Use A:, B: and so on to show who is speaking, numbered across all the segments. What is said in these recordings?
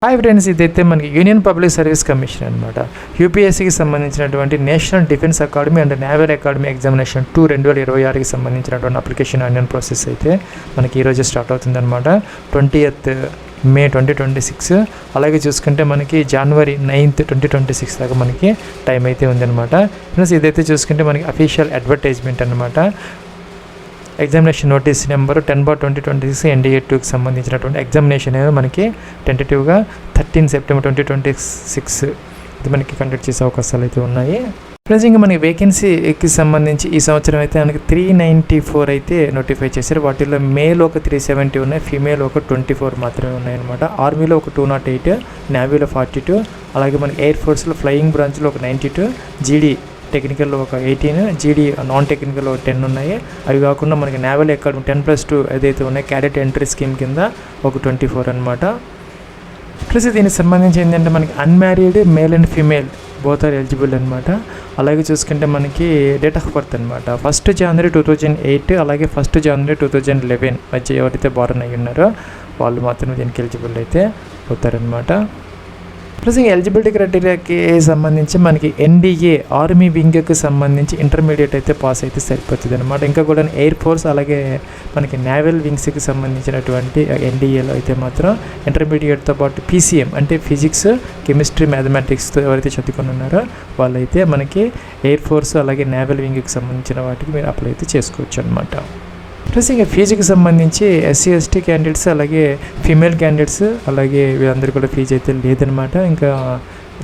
A: Hi friends, ఇదైతే మనకి union public service commission అనమాట. యూపీఎస్సీకి సంబంధించినటువంటి national defence academy and naval academy examination 2 2026కి సంబంధించినటువంటి అప్లికేషన్ ఆన్లైన్ ప్రాసెస్ అయితే మనకి ఈరోజు స్టార్ట్ అవుతుందన్నమాట. 20th May 2026. అలాగే చూసుకుంటే మనకి January 9th 2026 దాకా మనకి టైం అయితే ఉందన్నమాట. ఫ్రెండ్స్, ఇదైతే చూసుకుంటే మనకి అఫీషియల్ అడ్వర్టైజ్మెంట్ అనమాట. ఎగ్జామినేషన్ నోటీస్ నెంబర్ 10/2026 NDA 2కి సంబంధించినటువంటి ఎగ్జామినేషన్ అనేది మనకి టెంటేటివ్గా 13 September 2026 ఇది మనకి కండక్ట్ చేసే అవకాశాలు అయితే ఉన్నాయి. ఫ్రెండ్స్, ఇంకా మనకి వేకెన్సీకి సంబంధించి ఈ సంవత్సరం అయితే మనకి 394 అయితే నోటిఫై చేశారు. వాటిల్లో మేల్ ఒక 370 ఉన్నాయి, ఫీమేల్ ఒక 24 మాత్రమే ఉన్నాయన్నమాట. ఆర్మీలో ఒక 208, నేవీలో 42, అలాగే మనకి ఎయిర్ ఫోర్స్లో ఫ్లయింగ్ బ్రాంచ్లో ఒక 92, జీడీ టెక్నికల్లో ఒక 18, జీడీ నాన్ టెక్నికల్లో ఒక 10 ఉన్నాయి. అవి కాకుండా మనకి నేవల్ అకాడమీ 10+2 ఏదైతే ఉన్నాయి క్యాడెట్ ఎంట్రీ స్కీమ్ కింద ఒక 24 అనమాట. ప్లస్ దీనికి సంబంధించి ఏంటంటే మనకి unmarried male and female both are eligible అనమాట. అలాగే చూసుకుంటే మనకి డేట్ ఆఫ్ బర్త్ అనమాట 1 January 2008, అలాగే 1 January 2011 మధ్య ఎవరైతే బారన్ అయ్యి ఉన్నారో వాళ్ళు మాత్రమే దీనికి ఎలిజిబుల్ అయితే అవుతారనమాట. ప్లస్ ఇంకా ఎలిజిబిలిటీ క్రైటీరియాకి సంబంధించి మనకి NDA ఆర్మీ వింగ్కి సంబంధించి ఇంటర్మీడియట్ అయితే పాస్ అయితే సరిపోతుంది అనమాట. ఇంకా కూడా ఎయిర్ ఫోర్స్ అలాగే మనకి నేవల్ వింగ్స్కి సంబంధించినటువంటి NDAలో అయితే మాత్రం ఇంటర్మీడియట్తో పాటు PCM అంటే ఫిజిక్స్, కెమిస్ట్రీ, మ్యాథమెటిక్స్తో ఎవరైతే చదువుకుని ఉన్నారో వాళ్ళైతే మనకి ఎయిర్ ఫోర్స్ అలాగే నేవల్ వింగ్కి సంబంధించిన వాటికి మీరు అప్లై అయితే చేసుకోవచ్చు అనమాట. ప్లస్ ఇంకా ఫీజుకి సంబంధించి SC ST క్యాండిడేట్స్ అలాగే ఫీమేల్ క్యాండిడేట్స్ అలాగే వీళ్ళందరూ కూడా ఫీజు అయితే లేదనమాట. ఇంకా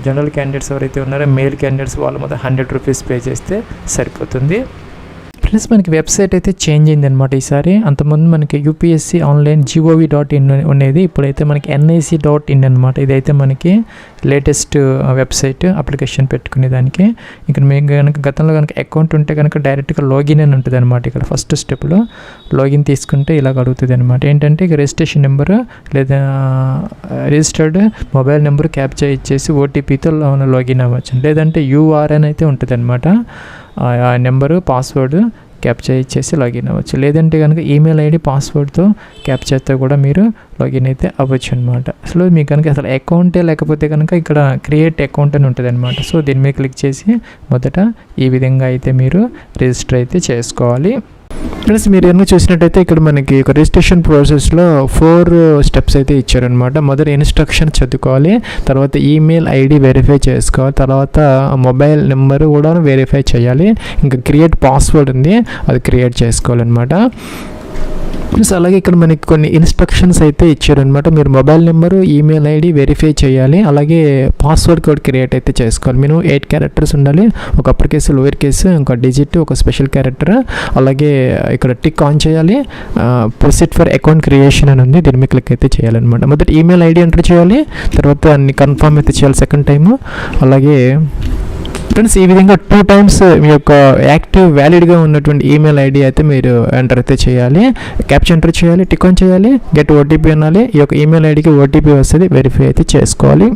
A: జనరల్ క్యాండిడేట్స్ ఎవరైతే ఉన్నారో మేల్ క్యాండిడేట్స్ వాళ్ళు మొత్తం 100 రూపీస్ పే చేస్తే సరిపోతుంది. ప్లస్ మనకి వెబ్సైట్ అయితే చేంజ్ అయిందనమాట ఈసారి. అంతకుముందు మనకి UPSC ఆన్లైన్ gov.in ఉండేది, ఇప్పుడైతే మనకి nic.in అనమాట. ఇదైతే మనకి లేటెస్ట్ వెబ్సైట్ అప్లికేషన్ పెట్టుకునే దానికి. ఇక్కడ మీకు కనుక గతంలో కనుక అకౌంట్ ఉంటే కనుక డైరెక్ట్గా లాగిన్ అని ఉంటుంది అనమాట. ఇక్కడ ఫస్ట్ స్టెప్లో లాగిన్ తీసుకుంటే ఇలాగ అడుగుతుంది అనమాట. ఏంటంటే ఇక రిజిస్ట్రేషన్ నెంబరు లేదా రిజిస్టర్డ్ మొబైల్ నెంబర్ క్యాప్చర్ ఇచ్చేసి OTPతో లాగిన్ అవ్వచ్చు. లేదంటే URN అయితే ఉంటుంది అనమాట. ఆ నెంబరు పాస్వర్డ్ క్యాప్చర్ ఇచ్చేసి లాగిన్ అవ్వచ్చు. లేదంటే కనుక ఈమెయిల్ ID పాస్వర్డ్తో క్యాప్చర్తో కూడా మీరు లాగిన్ అయితే అవ్వచ్చు అనమాట. అసలు మీకు కనుక అసలు అకౌంటే లేకపోతే కనుక ఇక్కడ క్రియేట్ అకౌంట్ అని ఉంటుంది అనమాట. సో దీని మీద క్లిక్ చేసి మొదట ఈ విధంగా అయితే మీరు రిజిస్టర్ అయితే చేసుకోవాలి. ఫ్రెండ్స్, మీరు ఏమో చూసినట్టయితే ఇక్కడ మనకి ఒక రిజిస్ట్రేషన్ ప్రాసెస్లో 4 స్టెప్స్ అయితే ఇచ్చారనమాట. మొదటి ఇన్స్ట్రక్షన్ చదువుకోవాలి, తర్వాత ఈమెయిల్ ID వెరిఫై చేసుకోవాలి, తర్వాత మొబైల్ నెంబర్ కూడా వెరిఫై చేయాలి, ఇంకా క్రియేట్ పాస్వర్డ్ ఉంది అది క్రియేట్ చేసుకోవాలన్నమాట. ప్లస్ అలాగే ఇక్కడ మనకి కొన్ని ఇన్స్ట్రక్షన్స్ అయితే ఇచ్చారనమాట. మీరు mobile number, email ID verify చేయాలి, అలాగే పాస్వర్డ్ కోడ్ క్రియేట్ అయితే చేసుకోవాలి. మినిమం 8 క్యారెక్టర్స్ ఉండాలి, ఒక అప్పర్ కేసు, లోయర్ కేసు, ఒక డిజిట్, ఒక స్పెషల్ క్యారెక్టర్. అలాగే ఇక్కడ టిక్ ఆన్ చేయాలి. ప్రొసీడ్ ఫర్ అకౌంట్ క్రియేషన్ అని ఉంది, దీని మీద క్లిక్ అయితే చేయాలన్నమాట. మొదటి ఈమెయిల్ ID ఎంటర్ చేయాలి, తర్వాత అన్ని కన్ఫర్మ్ అయితే చేయాలి సెకండ్ టైము. అలాగే ఫ్రెండ్స్, ఈ విధంగా 2 times మీ యొక్క యాక్టివ్ వ్యాలిడ్గా ఉన్నటువంటి ఈమెయిల్ ID అయితే మీరు ఎంటర్ అయితే చేయాలి. క్యాప్చర్ ఎంటర్ చేయాలి, టిక్ ఆన్ చేయాలి, గెట్ OTP అనాలి. ఈ యొక్క ఈమెయిల్ IDకి OTP వస్తుంది, వెరిఫై అయితే చేసుకోవాలి.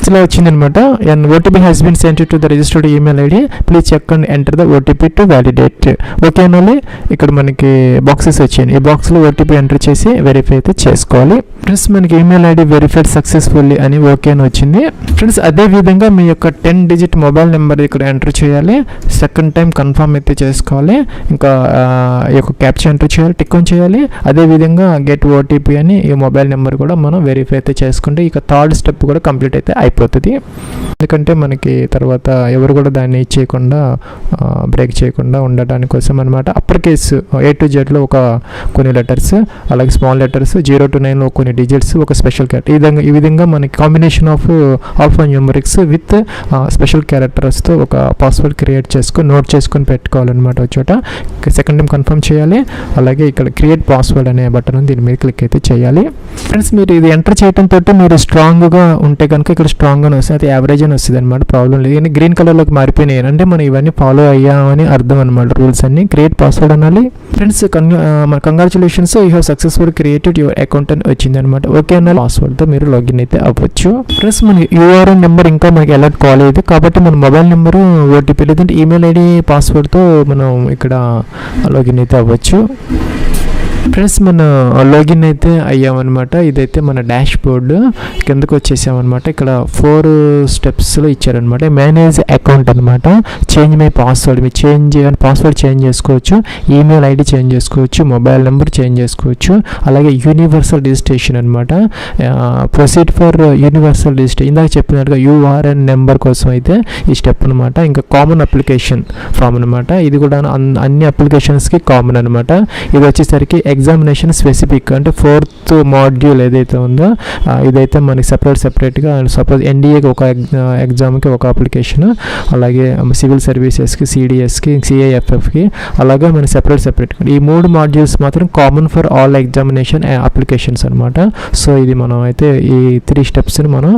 A: ఇలా వచ్చిందనమాట. And OTP has been sent to the registered email ID, please check and enter the OTP to validate. Okay అనాలి. ఇక్కడ మనకి బాక్సెస్ వచ్చాయి, ఈ బాక్స్లో OTP ఎంటర్ చేసి వెరిఫై అయితే చేసుకోవాలి. ఫ్రెండ్స్, మనకి ఈమెయిల్ ID వెరిఫైడ్ సక్సెస్ఫుల్లీ అని ఓకే అని వచ్చింది. ఫ్రెండ్స్, అదేవిధంగా మీ యొక్క 10 digit మొబైల్ నెంబర్ ఇక్కడ ఎంటర్ చేయాలి, సెకండ్ టైం కన్ఫర్మ్ అయితే చేసుకోవాలి, ఇంకా ఈ యొక్క క్యాప్చర్ ఎంటర్ చేయాలి, టిక్ ఆన్ చేయాలి. అదేవిధంగా గెట్ OTP అని ఈ మొబైల్ నెంబర్ కూడా మనం వెరిఫై అయితే చేసుకుంటే ఇక 3rd స్టెప్ కూడా కంప్లీట్ అయితే అయిపోతుంది. ఎందుకంటే మనకి తర్వాత ఎవరు కూడా దాన్ని చేయకుండా బ్రేక్ చేయకుండా ఉండటానికి కోసం అనమాట. అప్పర్ కేసు A to Zలో ఒక కొన్ని లెటర్స్, అలాగే స్మాల్ లెటర్స్ 0 to 9లో కొన్ని డిజిట్స్, ఒక స్పెషల్ క్యారెక్టర్. ఈ విధంగా మనకి combination of alpha numerics with special క్యారెక్టర్స్తో ఒక పాస్వర్డ్ క్రియేట్ చేసుకొని నోట్ చేసుకొని పెట్టుకోవాలన్నమాట ఒక చోట. సెకండ్ టైం కన్ఫర్మ్ చేయాలి. అలాగే ఇక్కడ క్రియేట్ పాస్వర్డ్ అనే బటన్ దీని మీద క్లిక్ అయితే చేయాలి. ఫ్రెండ్స్, మీరు ఇది ఎంటర్ చేయడంతో మీరు స్ట్రాంగ్గా ఉంటే కనుక ఇక్కడ స్ట్రాంగ్గా వస్తుంది, అది యావరేజ్ అని వస్తుంది అనమాట. ప్రాబ్లం లేదు. కానీ గ్రీన్ కలర్లోకి మారిపోయినాయి అంటే మనం ఇవన్నీ ఫాలో అయ్యామని అర్థం అనమాట. రూల్స్ అన్ని క్రియేట్ పాస్వర్డ్ అనాలి. Friends, congratulations, you have successful created your account అని వచ్చింది అనమాట. ఓకే అన్న పాస్వర్డ్తో మీరు లాగిన్ అయితే అవ్వచ్చు. ఫ్రెండ్స్, మన URN నెంబర్ ఇంకా మనకి అలర్ట్ కాలేదు కాబట్టి మన మొబైల్ నెంబరు, OTP లేదంటే ఈమెయిల్ ID పాస్వర్డ్తో మనం ఇక్కడ లాగిన్ అయితే అవ్వచ్చు. ఫ్రెండ్స్ మన లాగిన్ అయితే అయ్యామన్నమాట. ఇదైతే మన డాష్ బోర్డ్ కిందకు వచ్చేసామన్నమాట. ఇక్కడ 4 స్టెప్స్లో ఇచ్చారనమాట. మేనేజ్ అకౌంట్ అనమాట. చేంజ్ మై పాస్వర్డ్, మీరు పాస్వర్డ్ చేంజ్ చేసుకోవచ్చు, ఈమెయిల్ ఐడి చేంజ్ చేసుకోవచ్చు, మొబైల్ నెంబర్ చేంజ్ చేసుకోవచ్చు. అలాగే యూనివర్సల్ రిజిస్ట్రేషన్ అనమాట. ప్రొసీడ్ ఫర్ యూనివర్సల్ రిజిస్ట్రేషన్, ఇందాక చెప్పినట్టుగా యూఆర్ఎన్ నెంబర్ కోసం అయితే ఈ స్టెప్ అనమాట. ఇంకా కామన్ అప్లికేషన్ ఫామ్ అనమాట. ఇది కూడా అన్ని అప్లికేషన్స్కి కామన్ అనమాట. ఇది వచ్చేసరికి ఎగ్జామినేషన్ స్పెసిఫిక్, అంటే 4th మాడ్యూల్ ఏదైతే ఉందో ఇదైతే మనకి సెపరేట్గా సపోజ్ ఎన్డీఏకి ఒక ఎగ్జామ్కి ఒక అప్లికేషన్, అలాగే సివిల్ సర్వీసెస్కి, సిడిఎస్కి, సిఐఎఫ్ఎఫ్కి అలాగే మనకి సెపరేట్గా ఈ 3 మాడ్యూల్స్ మాత్రం common for all examination applications అనమాట. సో ఇది మనం అయితే ఈ 3 స్టెప్స్ని మనం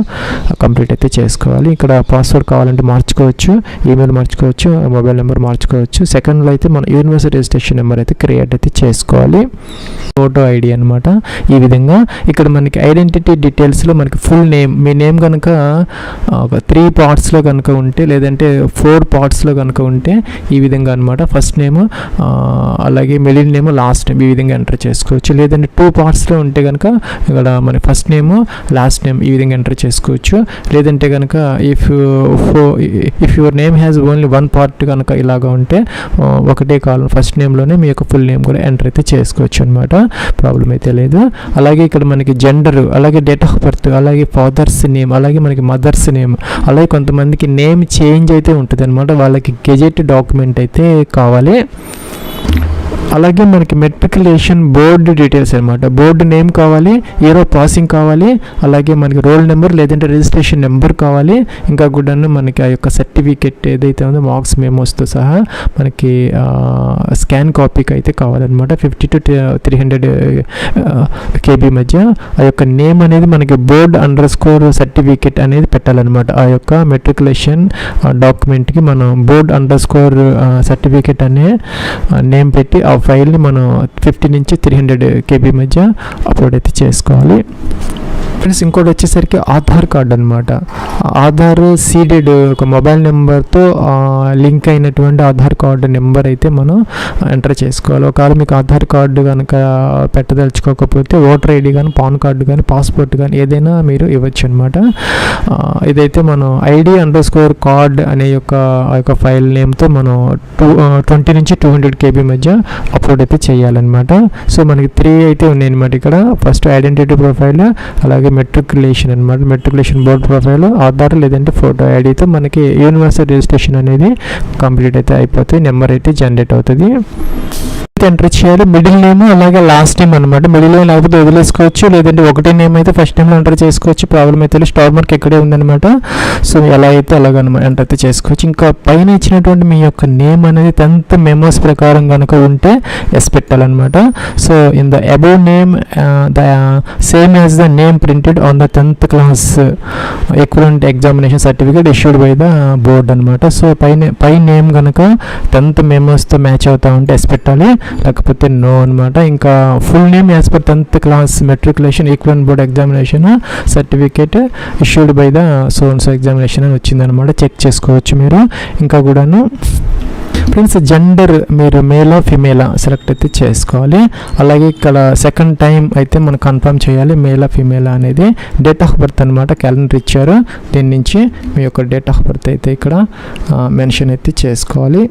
A: కంప్లీట్ అయితే చేసుకోవాలి. ఇక్కడ పాస్వర్డ్ కావాలంటే మార్చుకోవచ్చు, ఈమెయిల్ మార్చుకోవచ్చు, మొబైల్ నెంబర్ మార్చుకోవచ్చు. సెకండ్లో అయితే మన యూనివర్సల్ రిజిస్ట్రేషన్ నెంబర్ అయితే క్రియేట్ అయితే చేసుకోవాలి. ఫోటో ఐడి అనమాట. ఈ విధంగా ఇక్కడ మనకి ఐడెంటిటీ డీటెయిల్స్లో మనకి ఫుల్ నేమ్, మీ నేమ్ కనుక 3 పార్ట్స్లో కనుక ఉంటే, లేదంటే 4 పార్ట్స్లో కనుక ఉంటే ఈ విధంగా అనమాట. ఫస్ట్ నేమ్, అలాగే మిడిల్ నేమ్, లాస్ట్ నేమ్ ఈ విధంగా ఎంటర్ చేసుకోవచ్చు. లేదంటే 2 పార్ట్స్లో ఉంటే కనుక ఇక్కడ మన ఫస్ట్ నేమ్, లాస్ట్ నేమ్ ఈ విధంగా ఎంటర్ చేసుకోవచ్చు. లేదంటే కనుక if your name has only 1 part కనుక ఇలాగా ఉంటే ఒకటే కాలం ఫస్ట్ నేమ్లోనే మీ యొక్క ఫుల్ నేమ్ కూడా ఎంటర్ అయితే చేసుకోవచ్చు అనమాట. ప్రాబ్లం అయితే లేదు. అలాగే ఇక్కడ మనకి జెండర్, అలాగే డేట్ ఆఫ్ బర్త్, అలాగే ఫాదర్స్ నేమ్, అలాగే మనకి మదర్స్ నేమ్, అలాగే కొంతమందికి నేమ్ చేంజ్ అయితే ఉంటుంది అనమాట. వాళ్ళకి గెజెట్ డాక్యుమెంట్ అయితే కావాలి. అలాగే మనకి మెట్రికులేషన్ బోర్డు డీటెయిల్స్ అనమాట. బోర్డు నేమ్ కావాలి, ఇయర్ ఆఫ్ పాసింగ్ కావాలి, అలాగే మనకి రోల్ నెంబర్ లేదంటే రిజిస్ట్రేషన్ నెంబర్ కావాలి. ఇంకా కూడా మనకి ఆ యొక్క సర్టిఫికెట్ ఏదైతే ఉందో మార్క్స్ మెమోస్తో సహా మనకి స్కాన్ కాపీకి అయితే కావాలన్నమాట. 50 to 300 KB మధ్య ఆ యొక్క నేమ్ అనేది మనకి board_ సర్టిఫికెట్ అనేది పెట్టాలన్నమాట. ఆ యొక్క మెట్రికులేషన్ డాక్యుమెంట్కి మనం board_ సర్టిఫికెట్ అనే నేమ్ పెట్టి ఆ ఫైల్ని మనం 50 నుంచి 300 KB మధ్య అప్లోడ్ అయితే చేసుకోవాలి. ఫ్రెండ్స్ ఇంకోటి వచ్చేసరికి ఆధార్ కార్డ్ అనమాట. ఆధార్ సీడెడ్ ఒక మొబైల్ నెంబర్తో లింక్ అయినటువంటి ఆధార్ కార్డు నెంబర్ అయితే మనం ఎంటర్ చేసుకోవాలి. ఒకవేళ మీకు ఆధార్ కార్డు కనుక పెట్టదలుచుకోకపోతే ఓటర్ ఐడి కానీ, పాన్ కార్డు కానీ, పాస్పోర్ట్ కానీ ఏదైనా మీరు ఇవ్వచ్చు అనమాట. ఇదైతే మనం ID_కార్డ్ అనే ఆ యొక్క ఫైల్ నేమ్తో మనం 20 నుంచి 200 KB మధ్య అప్లోడ్ అయితే చేయాలన్నమాట. సో మనకి 3 అయితే ఉన్నాయి అనమాట. ఇక్కడ ఫస్ట్ ఐడెంటిటీ ప్రొఫైల్, అలాగే మెట్రికులేషన్ అనమాట. మెట్రికులేషన్ బోర్డ్ ప్రొఫైల్, ఆధార్ లేదంటే ఫోటో ఐడితో మనకి యూనివర్సల్ రిజిస్ట్రేషన్ అనేది కంప్లీట్ అయితే అయిపోతుంది. నెంబర్ అయితే జనరేట్ అవుతుంది. ఎంటర్ చేయాలి. మిడిల్ నేమ్ అలాగే లాస్ట్ నేమ్ అనమాట. మిడిల్ నేమ్ లేకపోతే వదిలేసుకోవచ్చు, లేదంటే ఒకటే నేమ్ అయితే ఫస్ట్ నేమ్లో ఎంటర్ చేసుకోవచ్చు. ప్రాబ్లం అయితే స్టార్ మార్క్ ఇక్కడే ఉందన్నమాట. సో ఎలా అయితే అలాగనమాట ఎంటర్ అయితే చేసుకోవచ్చు. ఇంకా పైన ఇచ్చినటువంటి మీ యొక్క నేమ్ అనేది 10th మెమోస్ ప్రకారం కనుక ఉంటే ఎస్ పెట్టాలన్నమాట. So in the above name the same as the name printed on the 10th class equivalent examination certificate issued by the board అనమాట. సో పై నేమ్ కనుక 10th మెమోస్తో మ్యాచ్ అవుతా ఉంటే ఎస్ పెట్టాలి, లేకపోతే నో అనమాట. ఇంకా full name as per 10th class matriculation equivalent board examination certificate issued by the so examination అని వచ్చిందనమాట. చెక్ చేసుకోవచ్చు మీరు. ఇంకా కూడాను ఫ్రెండ్స్ జెండర్ మీరు మేలా ఫిమేలా సెలెక్ట్ అయితే చేసుకోవాలి. అలాగే ఇక్కడ సెకండ్ టైం అయితే మనం కన్ఫర్మ్ చేయాలి మేలా ఫిమేలా అనేది. డేట్ ఆఫ్ బర్త్ అనమాట, క్యాలెండర్ ఇచ్చారు, దీని నుంచి మీ యొక్క డేట్ ఆఫ్ బర్త్ అయితే ఇక్కడ మెన్షన్ అయితే చేసుకోవాలి.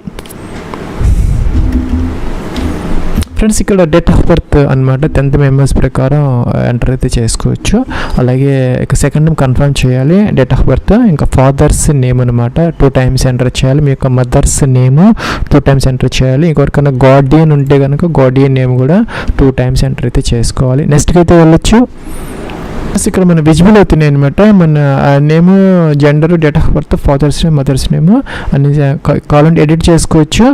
A: ఫ్రెండ్స్ ఇక్కడ డేట్ ఆఫ్ బర్త్ అనమాట 10th మెమోస్ ప్రకారం ఎంటర్ అయితే చేసుకోవచ్చు. అలాగే ఇక సెకండ్ టైం కన్ఫర్మ్ చేయాలి డేట్ ఆఫ్ బర్త్. ఇంకా ఫాదర్స్ నేమ్ అనమాట 2 times ఎంటర్ చేయాలి. మీ యొక్క మదర్స్ నేమ్ 2 times ఎంటర్ చేయాలి. ఇంకొకరికన్నా గార్డియన్ ఉంటే కనుక గార్డియన్ నేమ్ కూడా 2 times ఎంటర్ అయితే చేసుకోవాలి. నెక్స్ట్కి అయితే వెళ్ళొచ్చు. ఇక్కడ మన విజిబుల్ అవుతున్నాయి అనమాట. మన name, gender, date of birth, father's name, mother's name అన్ని కావాలంటే ఎడిట్ చేసుకోవచ్చు.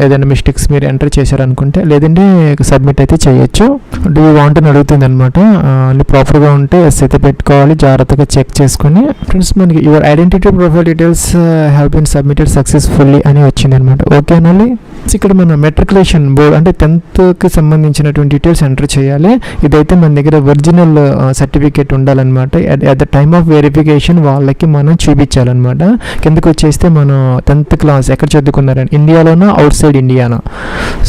A: ఏదైనా మిస్టేక్స్ మీరు ఎంటర్ చేశారనుకుంటే, లేదంటే సబ్మిట్ అయితే చేయొచ్చు. డూ యూ వాంట్ అని అడుగుతుంది అనమాట. అన్ని ప్రాపర్గా ఉంటే ఎస్ అయితే పెట్టుకోవాలి, జాగ్రత్తగా చెక్ చేసుకొని. ఫ్రెండ్స్ మనకి your identity profile details have been submitted successfully అని వచ్చింది అనమాట. ఓకేనండి. ఇక్కడ మన మెట్రికులేషన్ బోర్డ్ అంటే 10th సంబంధించినటువంటి డీటెయిల్స్ ఎంటర్ చేయాలి. ఇదైతే మన దగ్గర ఒరిజినల్ సర్టిఫికేట్ ఉండాలన్నమాట. At the time of verification వాళ్ళకి మనం చూపించాలన్నమాట. కిందకు వచ్చేస్తే మనం 10th క్లాస్ ఎక్కడ చదువుకున్నారని, ఇండియాలోనా అవుట్ సైడ్ ఇండియానా.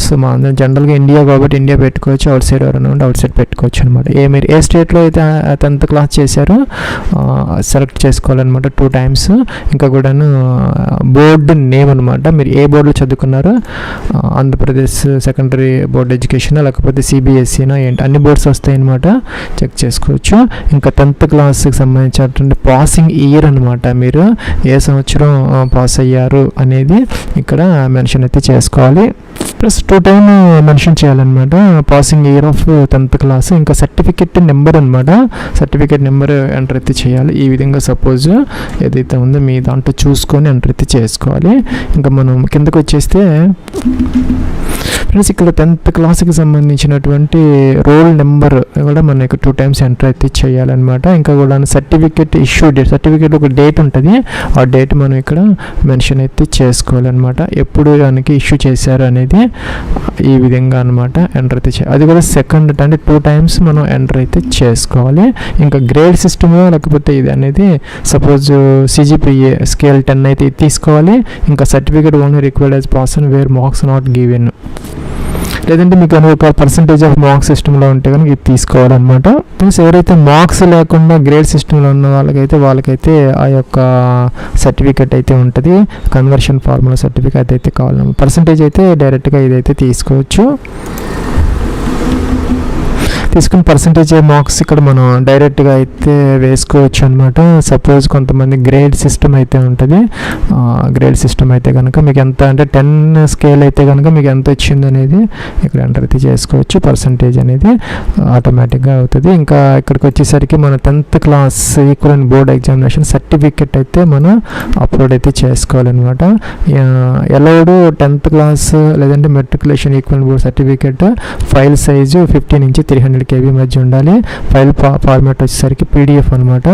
A: సో మన జనరల్గా ఇండియా కాబట్టి ఇండియా పెట్టుకోవచ్చు, అవుట్ సైడ్ ఎవరైనా ఉంటే అవుట్ సైడ్ పెట్టుకోవచ్చు అనమాట. మీరు ఏ స్టేట్లో అయితే 10th క్లాస్ చేశారో సెలెక్ట్ చేసుకోవాలన్నమాట 2 times. ఇంకా కూడాను బోర్డు నేమ్ అనమాట, మీరు ఏ బోర్డులో చదువుకున్నారో, ఆంధ్రప్రదేశ్ సెకండరీ బోర్డ్ ఎడ్యుకేషన్ లేకపోతే సిబిఎస్ఈనా ఏంటి, అన్ని బోర్డ్స్ వస్తాయి అనమాట, చెక్ చేసుకోవచ్చు. ఇంకా 10th క్లాస్కి సంబంధించినటువంటి పాసింగ్ ఇయర్ అనమాట, మీరు ఏ సంవత్సరం పాస్ అయ్యారు అనేది ఇక్కడ మెన్షన్ అయితే చేసుకోవాలి. ప్లస్ 2 times మెన్షన్ చేయాలన్నమాట passing year of 10th class. ఇంకా సర్టిఫికెట్ నెంబర్ అనమాట, సర్టిఫికెట్ నెంబర్ ఎంటర్ అయితే చేయాలి. ఈ విధంగా సపోజ్ ఏదైతే ఉందో మీ దాంట్లో చూసుకొని ఎంటర్ అయితే చేసుకోవాలి. ఇంకా మనం కిందకు వచ్చేస్తే ఫ్రెండ్స్ ఇక్కడ 10th క్లాస్కి సంబంధించినటువంటి రోల్ నెంబర్ కూడా మనకి 2 times ఎంటర్ అయితే చేయాలన్నమాట. ఇంకా కూడా సర్టిఫికెట్ ఇష్యూ డేట్, సర్టిఫికెట్ ఒక డేట్ ఉంటుంది, ఆ డేట్ మనం ఇక్కడ మెన్షన్ అయితే చేసుకోవాలన్నమాట. ఎప్పుడు దానికి ఇష్యూ చేశారు అనేది ఈ విధంగా అనమాట ఎంటర్ అయితే చేయాలి. అది కూడా సెకండ్ అంటే 2 times మనం ఎంటర్ అయితే చేసుకోవాలి. ఇంకా గ్రేడ్ సిస్టమ్ లేకపోతే ఇది అనేది సపోజ్ సిజిపిఏ స్కేల్ 10 అయితే తీసుకోవాలి. ఇంకా certificate only required as person wear marks not given, లేదంటే మీకు ఒక పర్సంటేజ్ ఆఫ్ మార్క్స్ సిస్టంలో ఉంటే కనుక ఇది తీసుకోవాలన్నమాట. ప్లస్ ఎవరైతే మార్క్స్ లేకుండా గ్రేడ్ సిస్టంలో ఉన్న వాళ్ళకైతే ఆ యొక్క సర్టిఫికేట్ అయితే ఉంటుంది, కన్వర్షన్ ఫార్ములా సర్టిఫికేట్ అయితే కావాలి. పర్సంటేజ్ అయితే డైరెక్ట్గా ఇదైతే తీసుకోవచ్చు. తీసుకుని పర్సంటేజ్ మార్క్స్ ఇక్కడ మనం డైరెక్ట్గా అయితే వేసుకోవచ్చు అనమాట. సపోజ్ కొంతమంది గ్రేడ్ సిస్టమ్ అయితే ఉంటుంది, గ్రేడ్ సిస్టమ్ అయితే కనుక మీకు ఎంత అంటే 10 స్కేల్ అయితే కనుక మీకు ఎంత వచ్చింది అనేది ఇక్కడ ఎంటర్ అయితే చేసుకోవచ్చు. పర్సంటేజ్ అనేది ఆటోమేటిక్గా అవుతుంది. ఇంకా ఇక్కడికి వచ్చేసరికి మన 10th class equivalent board examination certificate అయితే మనం అప్లోడ్ అయితే చేసుకోవాలన్నమాట. ఎలౌడ్ 10th క్లాస్ లేదంటే matriculation equivalent board certificate file size 50 నుంచి 300 KB మధ్య ఉండాలి. ఫైల్ ఫార్మాట్ వచ్చేసరికి PDF అనమాట.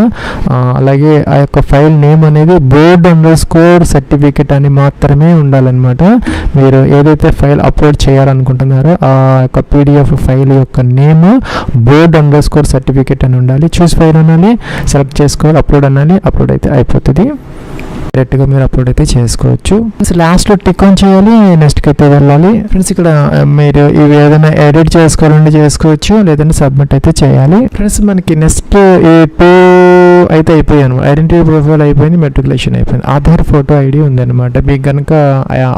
A: అలాగే ఆ యొక్క ఫైల్ నేమ్ అనేది board_certificate సర్టిఫికెట్ అని మాత్రమే ఉండాలన్నమాట. మీరు ఏదైతే ఫైల్ అప్లోడ్ చేయాలనుకుంటున్నారో ఆ యొక్క PDF ఫైల్ యొక్క నేమ్ board_certificate సర్టిఫికెట్ అని ఉండాలి. చూస్ ఫైల్ అనాలి, సెలెక్ట్ చేసుకోవాలి, అప్లోడ్ అనాలి, అప్లోడ్ అయితే అయిపోతుంది. డైరెక్ట్గా మీరు అప్లోడ్ అయితే చేసుకోవచ్చు. లాస్ట్లో టిక్ ఆన్ చేయాలి, నెక్స్ట్కి అయితే వెళ్ళాలి. ఫ్రెండ్స్ ఇక్కడ మీరు ఇవి ఏదైనా ఎడిట్ చేసుకోవాలంటే చేసుకోవచ్చు, లేదంటే సబ్మిట్ అయితే చేయాలి. ఫ్రెండ్స్ మనకి నెక్స్ట్ ఈ 2 అయితే అయిపోయాను. ఐడెంటిటీ ప్రొఫైల్ అయిపోయింది, మెట్రికులేషన్ అయిపోయింది. ఆధార్ ఫోటో ఐడి ఉందన్నమాట. మీకు కనుక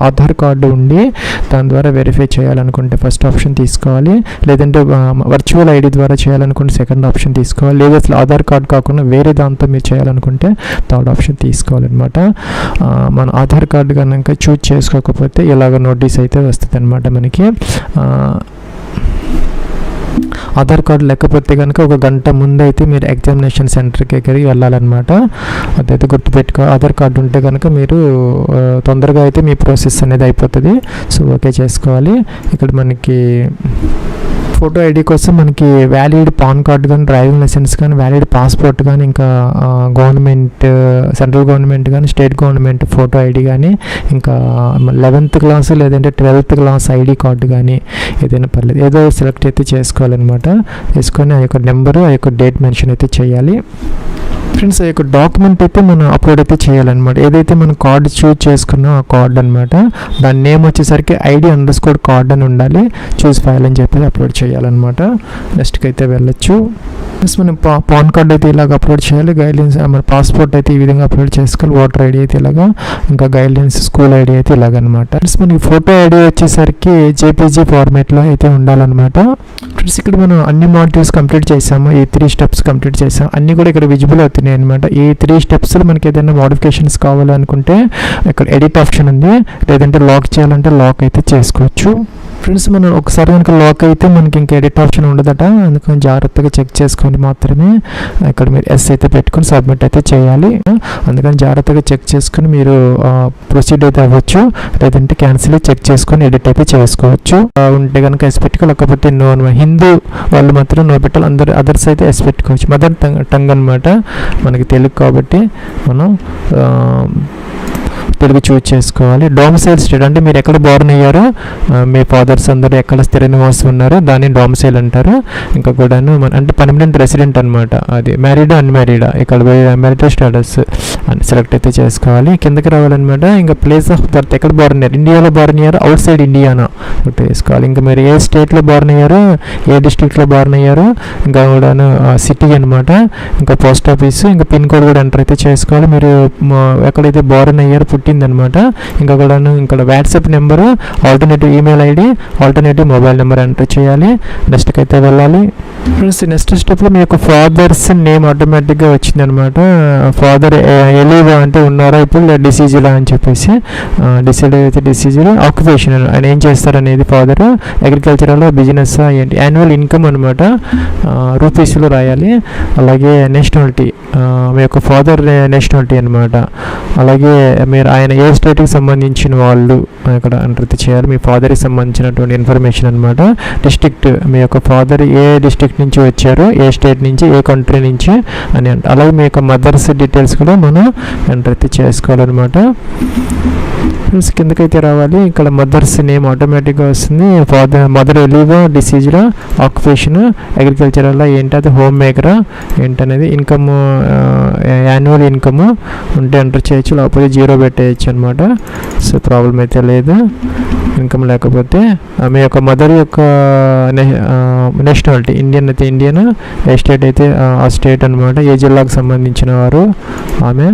A: ఆధార్ కార్డు ఉండి దాని ద్వారా వెరిఫై చేయాలనుకుంటే ఫస్ట్ ఆప్షన్ తీసుకోవాలి, లేదంటే వర్చువల్ ఐడి ద్వారా చేయాలనుకుంటే సెకండ్ ఆప్షన్ తీసుకోవాలి, లేదా అసలు ఆధార్ కార్డు కాకుండా వేరే దాంతో మీరు చేయాలనుకుంటే థర్డ్ ఆప్షన్ తీసుకోవాలన్నమాట. మన ఆధార్ కార్డు కనుక చూజ్ చేసుకోకపోతే ఇలాగ నోటీస్ అయితే వస్తుంది అనమాట మనకి. ఆధార్ కార్డు లేకపోతే కనుక 1 గంట ముందు అయితే మీరు ఎగ్జామినేషన్ సెంటర్కి వెళ్ళాలన్నమాట. అదైతే గుర్తుపెట్టుకో. ఆధార్ కార్డు ఉంటే కనుక మీరు తొందరగా అయితే మీ ప్రాసెస్ అనేది అయిపోతుంది. సో ఓకే చేసుకోవాలి. ఇక్కడ మనకి ఫోటో ఐడి కోసం మనకి వ్యాలిడ్ పాన్ కార్డు కానీ, డ్రైవింగ్ లైసెన్స్ కానీ, వ్యాలిడ్ పాస్పోర్ట్ కానీ, ఇంకా గవర్నమెంట్ సెంట్రల్ గవర్నమెంట్ కానీ, స్టేట్ గవర్నమెంట్ ఫోటో ఐడి కానీ, ఇంకా 11th క్లాస్ లేదంటే 12th క్లాస్ ఐడి కార్డు కానీ ఏదైనా పర్లేదు, ఏదో సెలెక్ట్ అయితే చేసుకోవాలన్నమాట. చేసుకొని ఆ యొక్క నెంబరు, ఆ యొక్క డేట్ మెన్షన్ అయితే చేయాలి. ఫ్రెండ్స్ ఆ యొక్క డాక్యుమెంట్ అయితే మనం అప్లోడ్ అయితే చేయాలన్నమాట. ఏదైతే మనం కార్డు చూజ్ చేసుకున్నా ఆ కార్డు అనమాట, దాని నేమ్ వచ్చేసరికి ID_card కార్డ్ అని ఉండాలి. చూస్ ఫైల్ అని చెప్పి అప్లోడ్ చేయాలన్నమాట. నెక్స్ట్కి అయితే వెళ్ళొచ్చు. ప్లస్ మనం పాన్ కార్డ్ అయితే ఇలాగ అప్లోడ్ చేయాలి. గైడ్లైన్స్ మన పాస్పోర్ట్ అయితే ఈ విధంగా అప్లోడ్ చేసుకోవాలి. ఓటర్ ఐడి అయితే ఇలాగా, ఇంకా గైడ్లైన్స్ స్కూల్ ఐడి అయితే ఇలాగనమాట. ఫ్రెండ్స్ మనకి ఫోటో ఐడి వచ్చేసరికి JPG ఫార్మేట్లో అయితే ఉండాలన్నమాట. ఫ్రెండ్స్ ఇక్కడ మనం అన్ని మాడ్యూల్స్ కంప్లీట్ చేసాము, ఈ 3 steps కంప్లీట్ చేసాము. అన్నీ కూడా ఇక్కడ విజిబుల్ అవుతున్నాయి అనమాట. ఈ 3 steps మనకి ఏదైనా మోడిఫికేషన్స్ కావాలనుకుంటే ఇక్కడ ఎడిట్ ఆప్షన్ ఉంది, లేదంటే లాక్ చేయాలంటే లాక్ అయితే చేసుకోవచ్చు. ఫ్రెండ్స్ మనం ఒకసారి కనుక లాక్ అయితే మనకి ఇంకా ఎడిట్ ఆప్షన్ ఉండదట, అందుకని జాగ్రత్తగా చెక్ చేసుకొని మాత్రమే ఇక్కడ మీరు ఎస్ అయితే పెట్టుకొని సబ్మిట్ అయితే చేయాలి. అందుకని జాగ్రత్తగా చెక్ చేసుకొని మీరు ప్రొసీడ్ అయితే అవ్వచ్చు, లేదంటే క్యాన్సిల్ చెక్ చేసుకొని ఎడిట్ అయితే చేసుకోవచ్చు. ఉంటే కనుక ఎస్ పెట్టుకో, లేకపోతే నో. హిందూ వాళ్ళు మాత్రం నో పెట్టాలి, అందరు అదర్స్ అయితే ఎస్ పెట్టుకోవచ్చు. మదర్ టంగ్ అనమాట మనకి తెలుగు కాబట్టి మనం సెలెక్టెడ్గా చూజ్ చేసుకోవాలి. డొమిసైల్ స్టేట్ అంటే మీరు ఎక్కడ బోర్న్ అయ్యారో, మీ ఫాదర్స్ అందరూ ఎక్కడ స్థిర నివాసం ఉన్నారో దాన్ని డొమిసైల్ అంటారు. ఇంకా కూడాను అంటే పర్మనెంట్ రెసిడెంట్ అనమాట. అది మ్యారీడా అన్మ్యారీడా, ఇక్కడ మ్యారిటల్ స్టేటస్ అని సెలెక్ట్ అయితే చేసుకోవాలి. కిందకి రావాలన్నమాట. ఇంకా ప్లేస్ ఆఫ్ బర్త్ ఎక్కడ బోర్న్ అయ్యారు, ఇండియాలో బోర్న్ అయ్యారు, అవుట్ సైడ్ ఇండియానా వేసుకోవాలి. ఇంకా మీరు ఏ స్టేట్లో బోర్న్ అయ్యారో, ఏ డిస్ట్రిక్ట్లో బోర్న్ అయ్యారో, ఇంకా కూడాను సిటీ అనమాట. ఇంకా పోస్ట్ ఆఫీస్, ఇంకా పిన్ కోడ్ కూడా ఎంటర్ అయితే చేసుకోవాలి. మీరు ఎక్కడైతే బోర్న్ అయ్యారో పుట్టిందనమాట. ఇంకా కూడాను ఇక్కడ WhatsApp number, alternative email ID, alternative mobile number enter చేయాలి. నెక్స్ట్కి అయితే వెళ్ళాలి. నెక్స్ట్ స్టెప్లో మీ యొక్క ఫాదర్స్ నేమ్ ఆటోమేటిక్గా వచ్చిందనమాట. ఫాదర్ ఎలీవా అంటే ఉన్నారా ఇప్పుడు, డిసీజులా అని చెప్పేసి డిసైడ్ అయితే డిసీజులు. ఆక్యుపేషన్ ఆయన ఏం చేస్తారనేది, ఫాదర్ అగ్రికల్చరల్ బిజినెస్ ఏంటి, యాన్యువల్ ఇన్కమ్ అనమాట రూపీస్లో రాయాలి. అలాగే నేషనాలిటీ, మీ యొక్క ఫాదర్ నేషనాలిటీ అనమాట. అలాగే మీరు ఆయన ఏ స్టేట్కి సంబంధించిన వాళ్ళు ఇక్కడ ఎంటర్ చేయాలి, మీ ఫాదర్కి సంబంధించినటువంటి ఇన్ఫర్మేషన్ అనమాట. డిస్ట్రిక్ట్, మీ యొక్క ఫాదర్ ఏ డిస్ట్రిక్ట్ నుంచి వచ్చారు, ఏ స్టేట్ నుంచి, ఏ కంట్రీ నుంచి అని. అలాగే మీ యొక్క మదర్స్ డీటెయిల్స్ కూడా మనం ఎంటర్ అయితే చేసుకోవాలన్నమాట. కిందకైతే రావాలి. ఇక్కడ మదర్స్ నేమ్ ఆటోమేటిక్గా వస్తుంది. మదర్ ఎలీవా, డిసీజ్రా, ఆక్యుపేషన్ అగ్రికల్చరల్ ఏంటి, అది హోమ్ మేకరా ఏంటనేది, ఇన్కమ్ యాన్యువల్ ఇన్కమ్ ఉంటే ఎంటర్ చేయొచ్చు, లేకపోతే 0 పెట్టేయచ్చు అనమాట. సో ప్రాబ్లం అయితే లేదు ఇన్కమ్ లేకపోతే. మీ యొక్క మదర్ యొక్క నేషనాలిటీ, ఇండియన్ అయితే ఇండియన్, ఏ స్టేట్ అయితే ఆ స్టేట్ అనమాట. ఏ జిల్లాకు సంబంధించిన వారు ఆమె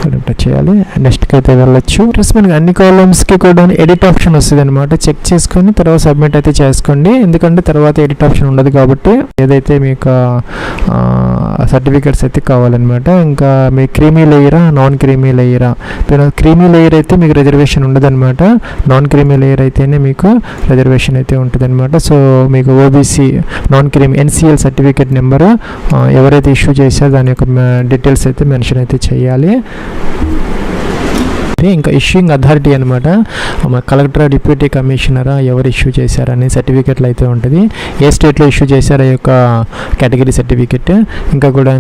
A: ఎంటర్ చేయాలి. నెక్స్ట్కి అయితే వెళ్ళొచ్చు. ప్లస్ మనకి అన్ని కాలమ్స్కి కూడా ఎడిట్ ఆప్షన్ వస్తుంది అనమాట. చెక్ చేసుకొని తర్వాత సబ్మిట్ అయితే చేసుకోండి. ఎందుకంటే తర్వాత ఎడిట్ ఆప్షన్ ఉండదు కాబట్టి. ఏదైతే మీకు సర్టిఫికేట్స్ అయితే కావాలన్నమాట. ఇంకా మీ క్రీమీ లేయరా, నాన్ క్రీమీ లేయరా. క్రీమీ లేయర్ అయితే మీకు రిజర్వేషన్ ఉండదు అనమాట. నాన్ క్రీమీ లేయర్ అయితేనే మీకు రిజర్వేషన్ అయితే ఉంటుంది అనమాట. సో మీకు OBC non creamy NCL certificate number ఎవరైతే ఇష్యూ చేశారో దాని యొక్క డీటెయిల్స్ అయితే మెన్షన్ అయితే చేయాలి. ఇంకా ఇష్యూయింగ్ అథారిటీ అనమాట. కలెక్టర్, డిప్యూటీ కమిషనరా, ఎవరు ఇష్యూ చేశారనే సర్టిఫికెట్లు అయితే ఉంటుంది. ఏ స్టేట్లో ఇష్యూ చేశారో యొక్క కేటగిరీ సర్టిఫికెట్. ఇంకా కూడా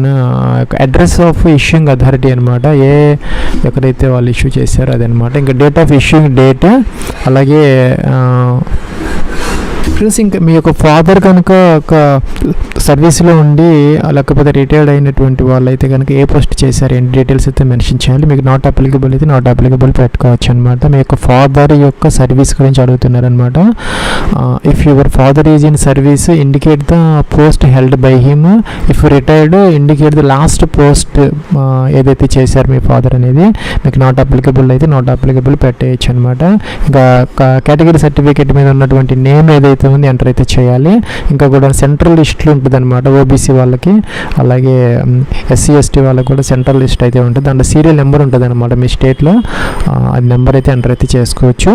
A: అడ్రస్ ఆఫ్ ఇష్యూయింగ్ అథారిటీ అనమాట. ఎక్కడైతే వాళ్ళు ఇష్యూ చేశారో అదనమాట. ఇంకా డేట్ ఆఫ్ ఇష్యూయింగ్ డేట్. అలాగే ఫ్రెండ్స్ ఇంకా మీ యొక్క ఫాదర్ కనుక ఒక సర్వీస్లో ఉండి లేకపోతే రిటైర్డ్ అయినటువంటి వాళ్ళు అయితే కనుక ఏ పోస్ట్ చేశారు ఏంటి డీటెయిల్స్ అయితే మెన్షన్ చేయాలి. మీకు నాట్ అప్లికబుల్ అయితే నాట్ అప్లికబుల్ పెట్టుకోవచ్చు అనమాట. మీ యొక్క ఫాదర్ యొక్క సర్వీస్ గురించి అడుగుతున్నారనమాట. If your father is in service indicate the post held by him. If retired indicate the last post ఏదైతే చేశారు మీ ఫాదర్ అనేది. మీకు నాట్ అప్లికబుల్ అయితే నాట్ అప్లికబుల్ పెట్టేయచ్చు అనమాట. ఇంకా కేటగిరీ సర్టిఫికేట్ మీద ఉన్నటువంటి నేమ్ ఏదైతే ఉంది ఎంటర్ అయితే చేయాలి. ఇంకా కూడా సెంట్రల్ లిస్ట్లో ఉంటుంది అనమాట ఓబీసీ వాళ్ళకి. అలాగే ఎస్సీ ఎస్టీ వాళ్ళకి కూడా సెంట్రల్ లిస్ట్ అయితే ఉంటుంది. దాంట్లో సీరియల్ నెంబర్ ఉంటుంది అనమాట మీ స్టేట్లో. అది నెంబర్ అయితే ఎంటర్ అయితే చేసుకోవచ్చు.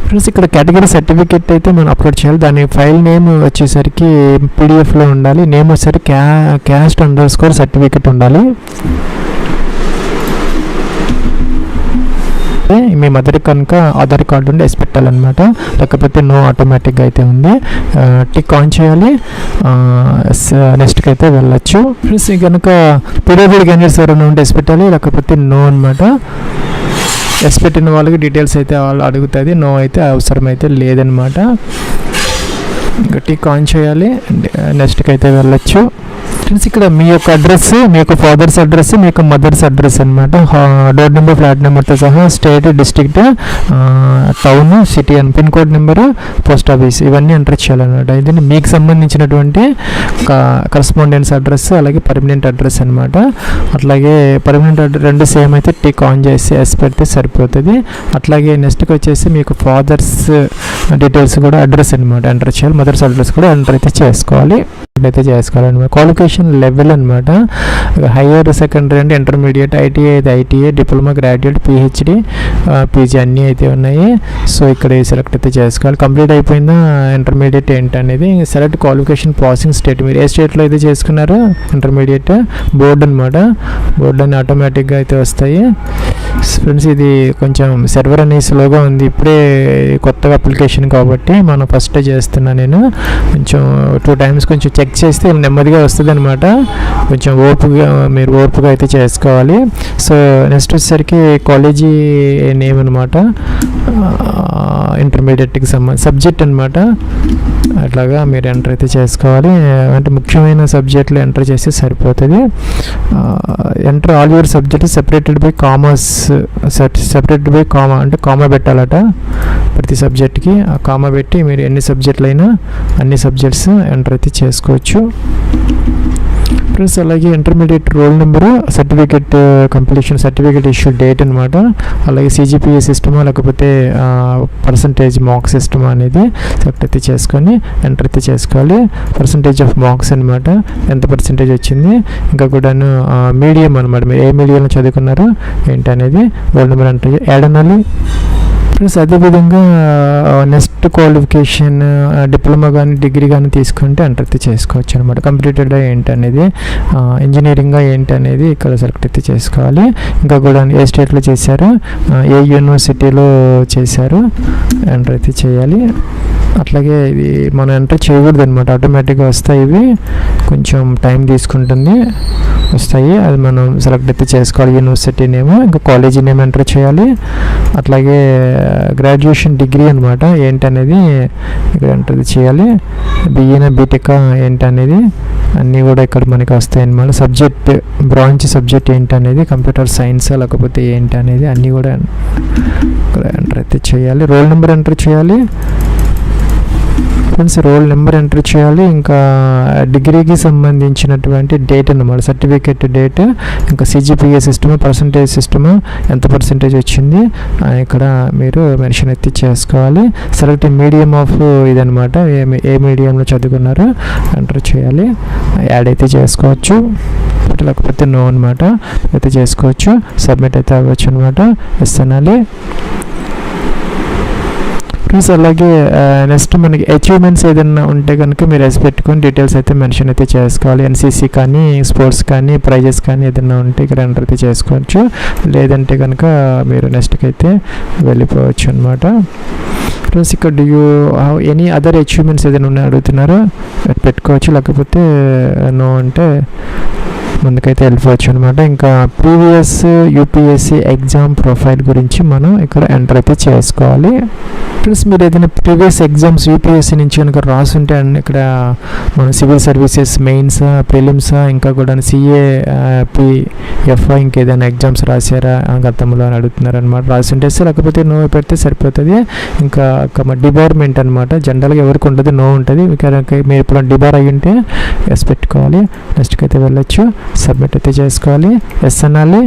A: ఫ్రెండ్స్ ఇక్కడ కేటగిరీ సర్టిఫికేట్ అయితే మనం అప్లోడ్ చేయాలి. దాని ఫైల్ నేమ్ వచ్చేసరికి పీడిఎఫ్లో ఉండాలి. నేమ్ వచ్చేసరికి caste__ సర్టిఫికేట్ ఉండాలి. మీ మదర్ కనుక ఆధార్ కార్డు ఉండి ఎస్ పెట్టాలన్నమాట. లేకపోతే నో ఆటోమేటిక్గా అయితే ఉంది. టిక్ ఆన్ చేయాలి. నెక్స్ట్కి అయితే వెళ్ళొచ్చు. ప్లస్ కనుక పీడబ్ల్యూడీ క్యాండిడేట్స్ ఎవరైనా ఉంటే ఎస్ పెట్టాలి, లేకపోతే నో అనమాట. ఎస్ పెట్టిన వాళ్ళకి డీటెయిల్స్ అయితే వాళ్ళు అడుగుతుంది. నో అయితే అవసరం అయితే లేదనమాట. టిక్ ఆన్ చేయాలి. నెక్స్ట్కి అయితే వెళ్ళొచ్చు. ఫ్రెండ్స్ ఇక్కడ మీ యొక్క అడ్రస్, మీ యొక్క ఫాదర్స్ అడ్రస్, మీ యొక్క మదర్స్ అడ్రస్ అనమాట. డోర్ నెంబర్, ఫ్లాట్ నెంబర్తో సహా స్టేట్, డిస్ట్రిక్ట్, టౌన్, సిటీ అని, pin code number, post office ఇవన్నీ ఎంటర్ చేయాలన్నమాట. ఇది మీకు సంబంధించినటువంటి కరస్పాండెన్స్ అడ్రస్, అలాగే పర్మనెంట్ అడ్రస్ అనమాట. అట్లాగే పర్మనెంట్ అడ్రస్ రెండు సేమ్ అయితే టిక్ ఆన్ చేసి ఎస్ పెడితే సరిపోతుంది. అట్లాగే నెక్స్ట్కి వచ్చేసి మీకు ఫాదర్స్ డీటెయిల్స్ కూడా అడ్రస్ అనమాట ఎంటర్ చేయాలి. మదర్స్ అడ్రస్ కూడా ఎంటర్ అయితే చేసుకోవాలి. అయితే చేసుకోవాలన్నమాట. క్వాలిఫికేషన్ లెవెల్ అనమాట. హైయర్ సెకండరీ అంటే ఇంటర్మీడియట్, ఐటీఐ అయితే ITI, diploma, graduate, PhD, PG అన్నీ అయితే ఉన్నాయి. సో ఇక్కడ సెలెక్ట్ అయితే చేసుకోవాలి. కంప్లీట్ అయిపోయిందా ఇంటర్మీడియట్ ఏంటి అనేది. Select qualification processing state. మీరు ఏ స్టేట్లో అయితే చేసుకున్నారో ఇంటర్మీడియట్, బోర్డు అనమాట. బోర్డు అని ఆటోమేటిక్గా అయితే వస్తాయి. ఫ్రెండ్స్ ఇది కొంచెం సర్వర్ అనేది స్లోగా ఉంది, ఇప్పుడే కొత్తగా అప్లికేషన్ కాబట్టి మనం ఫస్ట్ చేస్తున్నా నేను. కొంచెం 2 times కొంచెం చెక్ చేస్తే నెమ్మదిగా వస్తుంది అనమాట. కొంచెం మీరు ఓర్పుగా అయితే చేసుకోవాలి. సో నెక్స్ట్ వచ్చేసరికి కాలేజీ నేమ్ అనమాట, ఇంటర్మీడియట్కి సబ్జెక్ట్ అనమాట. అట్లాగా మీరు ఎంటర్ అయితే చేసుకోవాలి. అంటే ముఖ్యమైన సబ్జెక్టులు ఎంటర్ చేస్తే సరిపోతుంది. Enter all your subject separated by commerce, separated by comma అంటే కామా పెట్టాలట ప్రతి సబ్జెక్ట్కి. ఆ కామా పెట్టి మీరు ఎన్ని సబ్జెక్టులు అయినా అన్ని సబ్జెక్ట్స్ ఎంటర్ అయితే చేసుకోవచ్చు. ప్లస్ అలాగే intermediate roll number, certificate completion, certificate issue date అనమాట. అలాగే CGPA సిస్టమా లేకపోతే పర్సంటేజ్ మార్క్స్ సిస్టమా అనేది సెలెక్ట్ అయితే చేసుకొని ఎంటర్ అయితే చేసుకోవాలి. పర్సంటేజ్ ఆఫ్ మార్క్స్ అనమాట, ఎంత పర్సంటేజ్ వచ్చింది. ఇంకా కూడాను మీడియం అనమాట, మీరు ఏ మీడియంలో చదువుకున్నారో ఏంటి అనేది రోల్ నెంబర్ ఎంటర్ యాడ్ అనాలి. ప్లస్ అదేవిధంగా నెక్స్ట్ క్వాలిఫికేషన్ డిప్లొమా కానీ డిగ్రీ కానీ తీసుకుంటే ఎంటర్ అయితే చేసుకోవచ్చు అనమాట. కంప్లీటెడ్ ఏంటి అనేది, ఇంజనీరింగ్ ఏంటి అనేది ఇక్కడ సెలెక్ట్ అయితే చేసుకోవాలి. ఇంకా కూడా ఏ స్టేట్లో చేశారు, ఏ యూనివర్సిటీలో చేశారు ఎంటర్ అయితే చేయాలి. అట్లాగే ఇది మనం ఎంటర్ చేయకూడదు అనమాట, ఆటోమేటిక్గా వస్తాయి. ఇవి కొంచెం టైం తీసుకుంటుంది, వస్తాయి. అది మనం సెలెక్ట్ అయితే చేసుకోవాలి. యూనివర్సిటీ నేమ్, ఇంకా కాలేజీ నేమ్ ఎంటర్ చేయాలి. అట్లాగే గ్రాడ్యుయేషన్ డిగ్రీ అనమాట ఏంటనేది ఇక్కడ ఎంటర్ చేయాలి. BA బీటెక్ ఏంటనేది అన్నీ కూడా ఇక్కడ మనకి వస్తాయి అన్నమాట. సబ్జెక్ట్ బ్రాంచ్ సబ్జెక్ట్ ఏంటనేది, కంప్యూటర్ సైన్స్ లేకపోతే ఏంటి అనేది అన్నీ కూడా ఇక్కడ ఎంటర్ అయితే చేయాలి. రోల్ నెంబర్ ఎంటర్ చేయాలి ఫ్రెండ్స్, రోల్ నెంబర్ ఎంటర్ చేయాలి. ఇంకా డిగ్రీకి సంబంధించినటువంటి డేట్ అన్నమాట, సర్టిఫికేట్ డేట్, ఇంకా CGPA సిస్టమ్, పర్సంటేజ్ సిస్టమ్, ఎంత పర్సంటేజ్ వచ్చింది ఇక్కడ మీరు మెన్షన్ అయితే చేసుకోవాలి. సెలెక్ట్ మీడియం ఆఫ్ ఇదనమాట, ఏ మీడియంలో చదువుకున్నారో ఎంటర్ చేయాలి. యాడ్ అయితే చేసుకోవచ్చు, లేకపోతే నో అనమాట అయితే చేసుకోవచ్చు. సబ్మిట్ అయితే అవ్వచ్చు అనమాట. ఎస్ అనాలి. ప్లస్ అలాగే నెక్స్ట్ మనకి అచీవ్మెంట్స్ ఏదైనా ఉంటే కనుక మీరు ఎస్ పెట్టుకొని డీటెయిల్స్ అయితే మెన్షన్ అయితే చేసుకోవాలి. NCC కానీ స్పోర్ట్స్ కానీ ప్రైజెస్ కానీ ఏదైనా ఉంటే ఇక్కడ ఎంటర్ అయితే చేసుకోవచ్చు. లేదంటే కనుక మీరు నెక్స్ట్కి అయితే వెళ్ళిపోవచ్చు అనమాట. ప్లస్ ఇక్కడ do you have any other achievements ఏదైనా ఉన్నాయి అడుగుతున్నారో పెట్టుకోవచ్చు, లేకపోతే నో అంటే ముందుకైతే వెళ్ళిపోవచ్చు అనమాట. ఇంకా ప్రీవియస్ UPSC ఎగ్జామ్ ప్రొఫైల్ గురించి మనం ఇక్కడ ఎంటర్ అయితే చేసుకోవాలి. ప్లస్ మీరు ఏదైనా ప్రీవియస్ ఎగ్జామ్స్ UPSC నుంచి కనుక రాసుంటే ఇక్కడ మన సివిల్ సర్వీసెస్ మెయిన్స్, ప్రిలిమ్స్, ఇంకా కూడా CA, PFI ఇంకేదైనా ఎగ్జామ్స్ రాశారా గతంలో అని అడుగుతున్నారు అనమాట. రాసుంటే లేకపోతే నో పెడితే సరిపోతుంది. ఇంకా డిపార్ట్మెంట్ అనమాట, జనరల్గా ఎవరికి ఉంటుంది, నో ఉంటుంది. మీరు ఇప్పుడు డిబార్ అయ్యి ఉంటే ఎస్ పెట్టుకోవాలి. నెక్స్ట్కి అయితే వెళ్ళొచ్చు. సబ్మిట్ అయితే చేసుకోవాలి. ఎస్ అనాలి.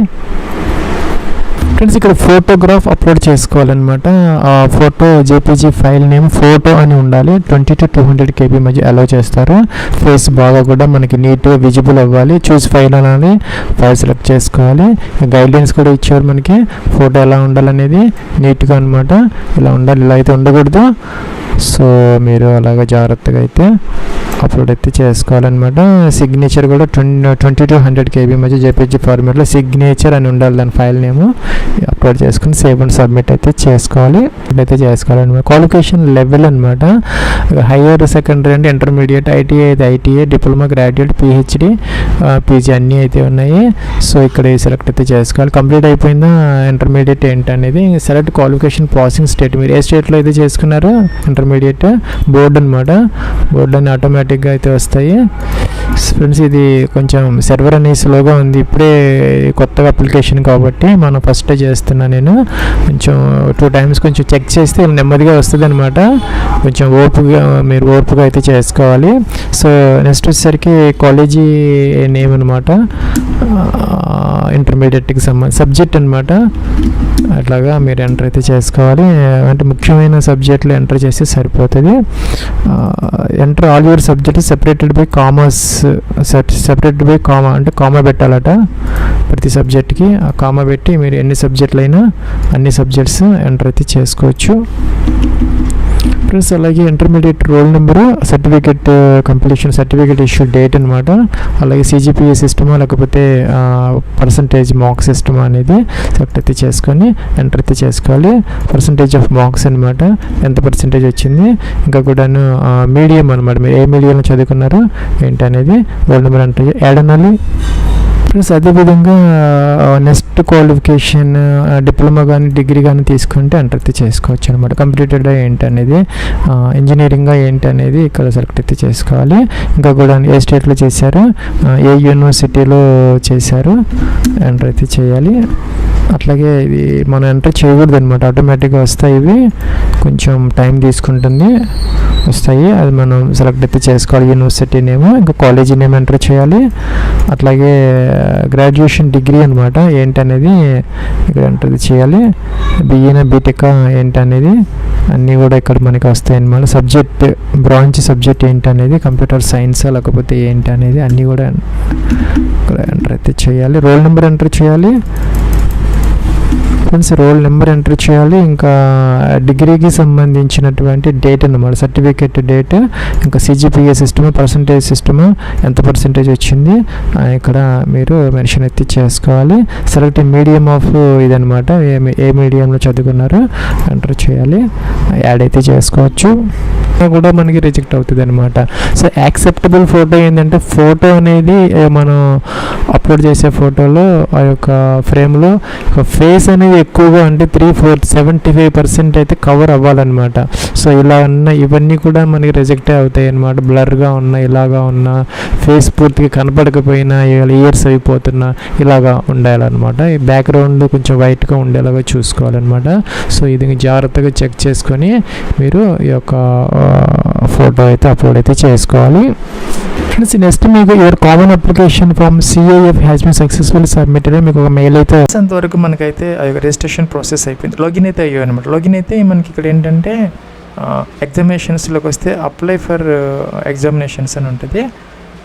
A: ఫ్రెండ్స్ ఇక్కడ ఫోటోగ్రాఫ్ అప్లోడ్ చేసుకోవాలన్నమాట. ఆ photo JPG file name photo అని ఉండాలి. 20 to 200 KB మధ్య అలౌ చేస్తారు. ఫేస్ బాగా కూడా మనకి నీట్గా విజిబుల్ అవ్వాలి. చూస్ ఫైల్ అనాలి, ఫైల్ సెలెక్ట్ చేసుకోవాలి. గైడ్లైన్స్ కూడా ఇచ్చారు మనకి, ఫోటో ఎలా ఉండాలనేది నీట్గా అనమాట. ఇలా ఉండాలి, ఇలా అయితే ఉండకూడదు. సో మీరు అలాగా జాగ్రత్తగా అయితే అప్లోడ్ అయితే చేసుకోవాలన్నమాట. సిగ్నేచర్ కూడా 20 to 100 KB మధ్య JPG ఫార్మాట్లో సిగ్నేచర్ అని ఉండాలి దాని ఫైల్ నేమ్. అప్లోడ్ చేసుకుని సేవ్ అండ్ సబ్మిట్ అయితే చేసుకోవాలి. ఇదైతే చేసుకోవాలన్నమాట. క్వాలిఫికేషన్ లెవెల్ అనమాట, హైయర్ సెకండరీ అంటే ఇంటర్మీడియట్, ITI అయితే ITI, diploma, graduate, PhD, PG అన్నీ అయితే ఉన్నాయి. సో ఇక్కడ సెలెక్ట్ అయితే చేసుకోవాలి. కంప్లీట్ అయిపోయిందా ఇంటర్మీడియట్ ఏంటి అనేది. సెలెక్ట్ క్వాలిఫికేషన్ ప్రాసెసింగ్ స్టేట్, మీరు ఏ స్టేట్లో అయితే చేసుకున్నారో ఇంటర్మీడియట్ బోర్డు అనమాట. బోర్డు అని ఆటోమేటిక్గా అయితే వస్తాయి. ఫ్రెండ్స్ ఇది కొంచెం సర్వర్ అనేది స్లోగా ఉంది, ఇప్పుడే కొత్తగా అప్లికేషన్ కాబట్టి మనం ఫస్ట్ చేస్తున్నా నేను. కొంచెం 2 times కొంచెం చెక్ చేస్తే నెమ్మదిగా వస్తుంది అనమాట. కొంచెం మీరు ఓర్పుగా అయితే చేసుకోవాలి. సో నెక్స్ట్ వచ్చేసరికి కాలేజీ నేమ్ అనమాట, ఇంటర్మీడియట్కి సబ్జెక్ట్ అనమాట. అట్లాగా మీరు ఎంటర్ అయితే చేసుకోవాలి. అంటే ముఖ్యమైన సబ్జెక్టులు ఎంటర్ చేస్తే సరిపోతుంది. Enter all your subject separated by commerce, separated by comma అంటే కామా పెట్టాలట ప్రతి సబ్జెక్ట్కి. ఆ కామా పెట్టి మీరు ఎన్ని సబ్జెక్టులు అయినా అన్ని సబ్జెక్ట్స్ ఎంటర్ అయితే చేసుకోవచ్చు. ఫ్రెండ్స్ అలాగే intermediate roll number, certificate completion, certificate issue date అనమాట. అలాగే CGPA సిస్టమా లేకపోతే పర్సంటేజ్ మార్క్స్ సిస్టమా అనేది సెలెక్ట్ అయితే చేసుకొని ఎంటర్ అయితే చేసుకోవాలి. పర్సంటేజ్ ఆఫ్ మార్క్స్ అనమాట, ఎంత పర్సంటేజ్ వచ్చింది. ఇంకా కూడాను మీడియం అనమాట, మీరు ఏ మీడియంలో చదువుకున్నారో ఏంటి అనేది రోల్ నెంబర్ ఎంటర్ యాడ్ అనాలి. ప్లస్ అదేవిధంగా నెక్స్ట్ క్వాలిఫికేషన్ డిప్లొమా కానీ డిగ్రీ కానీ తీసుకుంటే ఎంటర్ అయితే చేసుకోవచ్చు అనమాట. కంప్లీటెడ్ ఏంటి అనేది, ఇంజనీరింగ్ ఏంటి అనేది ఇక్కడ సెలెక్ట్ అయితే చేసుకోవాలి. ఇంకా కూడా ఏ స్టేట్లో చేశారు, ఏ యూనివర్సిటీలో చేశారు ఎంటర్ అయితే చేయాలి. అట్లాగే ఇది మనం ఎంటర్ చేయకూడదు అనమాట, ఆటోమేటిక్గా వస్తాయి. ఇవి కొంచెం టైం తీసుకుంటుంది, వస్తాయి. అది మనం సెలెక్ట్ అయితే చేసుకోవాలి. యూనివర్సిటీ నేమ్, ఇంకా కాలేజీ నేమ్ ఎంటర్ చేయాలి. అట్లాగే గ్రాడ్యుయేషన్ డిగ్రీ అనమాట ఏంటనేది ఇక్కడ ఎంటర్ చేయాలి. BA బీటెక్ ఏంటనేది అన్నీ కూడా ఇక్కడ మనకి వస్తాయి అన్నమాట. సబ్జెక్ట్ బ్రాంచ్ సబ్జెక్ట్ ఏంటనేది, కంప్యూటర్ సైన్స్ లేకపోతే ఏంటి అనేది అన్నీ కూడా ఇక్కడ ఎంటర్ అయితే చేయాలి. రోల్ నెంబర్ ఎంటర్ చేయాలి ఫ్రెండ్స్, రోల్ నెంబర్ ఎంటర్ చేయాలి. ఇంకా డిగ్రీకి సంబంధించినటువంటి డేట్ అన్నమాట, సర్టిఫికేట్ డేట్, ఇంకా CGPA సిస్టమ్, పర్సంటేజ్ సిస్టమ్, ఎంత పర్సంటేజ్ వచ్చింది ఇక్కడ మీరు మెన్షన్ అయితే చేసుకోవాలి. సెలెక్ట్ మీడియం ఆఫ్ ఇదనమాట, ఏ మీడియంలో చదువుకున్నారో ఎంటర్ చేయాలి. యాడ్ అయితే చేసుకోవచ్చు, కూడా మనకి రిజెక్ట్ అవుతుంది అనమాట. సో యాక్సెప్టబుల్ ఫోటో ఏంటంటే, ఫోటో అనేది మనం అప్లోడ్ చేసే ఫోటోలో ఆ యొక్క ఫ్రేమ్లో ఫేస్ అనేది ఎక్కువగా అంటే 75% అయితే కవర్ అవ్వాలన్నమాట. సో ఇలా ఉన్న ఇవన్నీ కూడా మనకి రిజెక్టే అవుతాయి అన్నమాట. బ్లర్గా ఉన్న, ఇలాగా ఉన్న, ఫేస్ పూర్తిగా కనపడకపోయినా, ఇయర్స్ అయిపోతున్నా ఇలాగా ఉండాలన్నమాట. ఈ బ్యాక్గ్రౌండ్ కొంచెం వైట్గా ఉండేలాగా చూసుకోవాలన్నమాట. సో ఇది జాగ్రత్తగా చెక్ చేసుకొని మీరు ఈ యొక్క ఫోటో అయితే అప్లోడ్ అయితే చేసుకోవాలి. ఫ్రెండ్స్ నెక్స్ట్ మీకు your common application form CAF has been successfully submitted, మీకు ఒక మెయిల్ అయితే అంతవరకు మనకైతే ఆ యొక్క రిజిస్ట్రేషన్ ప్రాసెస్ అయిపోయింది. లాగిన్ అయితే అయ్యాయి అనమాట. లాగిన్ అయితే మనకి ఇక్కడ ఏంటంటే ఎగ్జామినేషన్స్లోకి వస్తే అప్లై ఫర్ ఎగ్జామినేషన్స్ అని ఉంటుంది.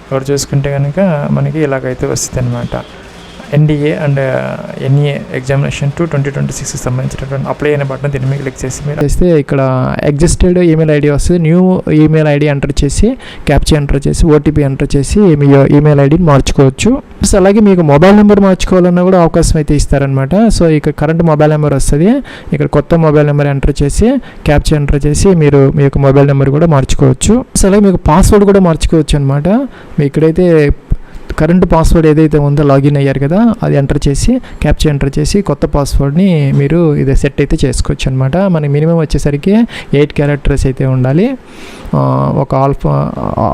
A: ఇక్కడ చూసుకుంటే కనుక మనకి ఇలాగైతే వస్తుంది అనమాట. NDA అండ్ NEA ఎగ్జామినేషన్ 2026కి సంబంధించినటువంటి అప్లై అనే బటన్ దీని మీద క్లిక్ చేసి మీరు చేస్తే ఇక్కడ ఎగ్జిస్టెడ్ ఈమెయిల్ ఐడి వస్తుంది. న్యూ ఈమెయిల్ ఐడి ఎంటర్ చేసి, క్యాప్చా ఎంటర్ చేసి, OTP ఎంటర్ చేసి మీ ఈమెయిల్ ఐడిని మార్చుకోవచ్చు. సో అలాగే మీకు మొబైల్ నెంబర్ మార్చుకోవాలన్నా కూడా అవకాశం అయితే ఇస్తారనమాట. సో ఇక్కడ కరెంట్ మొబైల్ నెంబర్ వస్తుంది, ఇక్కడ కొత్త మొబైల్ నెంబర్ ఎంటర్ చేసి, క్యాప్చా ఎంటర్ చేసి మీరు మీ యొక్క మొబైల్ నెంబర్ కూడా మార్చుకోవచ్చు. సో అలాగే మీకు పాస్వర్డ్ కూడా మార్చుకోవచ్చు అనమాట. మీ ఇక్కడైతే కరెంట్ పాస్వర్డ్ ఏదైతే ఉందో లాగిన్ అయ్యారు కదా, అది ఎంటర్ చేసి, క్యాప్చా ఎంటర్ చేసి కొత్త పాస్వర్డ్ని మీరు ఇది సెట్ అయితే చేసుకోవచ్చు అనమాట. మనకి మినిమం వచ్చేసరికి 8 క్యారెక్టర్స్ అయితే ఉండాలి. ఒక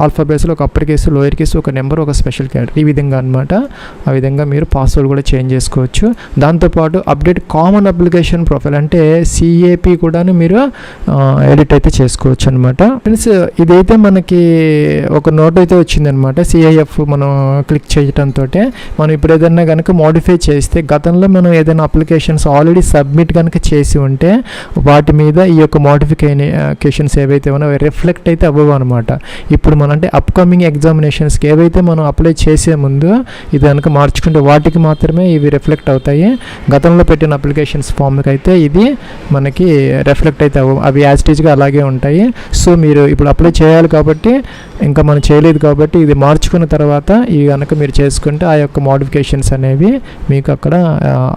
A: ఆల్ఫాబేస్లో ఒక అప్పర్ కేసు, లోయర్ కేసు, ఒక నెంబర్, ఒక స్పెషల్ క్యారెక్టర్, ఈ విధంగా అనమాట. ఆ విధంగా మీరు పాస్వర్డ్ కూడా చేంజ్ చేసుకోవచ్చు. దాంతోపాటు అప్డేట్ కామన్ అప్లికేషన్ ప్రొఫైల్ అంటే CAP కూడాను మీరు ఎడిట్ అయితే చేసుకోవచ్చు అనమాట. ఫ్రెండ్స్ ఇదైతే మనకి ఒక నోట్ అయితే వచ్చిందనమాట. CIF మనం క్లిక్ చేయడంతో మనం ఇప్పుడు ఏదైనా కనుక మోడిఫై చేస్తే, గతంలో మనం ఏదైనా అప్లికేషన్స్ ఆల్రెడీ సబ్మిట్ కనుక చేసి ఉంటే వాటి మీద ఈ యొక్క మోడిఫికేషన్స్ ఏవైతే ఉన్నాయో రిఫ్లెక్ట్ అయితే అవ్వవు అనమాట. ఇప్పుడు మనం అంటే అప్కమింగ్ ఎగ్జామినేషన్స్కి ఏవైతే మనం అప్లై చేసే ముందు ఇది కనుక మార్చుకుంటే వాటికి మాత్రమే ఇవి రిఫ్లెక్ట్ అవుతాయి. గతంలో పెట్టిన అప్లికేషన్స్ ఫామ్కి అయితే ఇది మనకి రిఫ్లెక్ట్ అయితే అవ్వవు, అవి యాజిటీజ్గా అలాగే ఉంటాయి. సో మీరు ఇప్పుడు అప్లై చేయాలి కాబట్టి, ఇంకా మనం చేయలేదు కాబట్టి ఇది మార్చుకున్న తర్వాత ఇవి కనుక మీరు చేసుకుంటే ఆ యొక్క మోడిఫికేషన్స్ అనేవి మీకు అక్కడ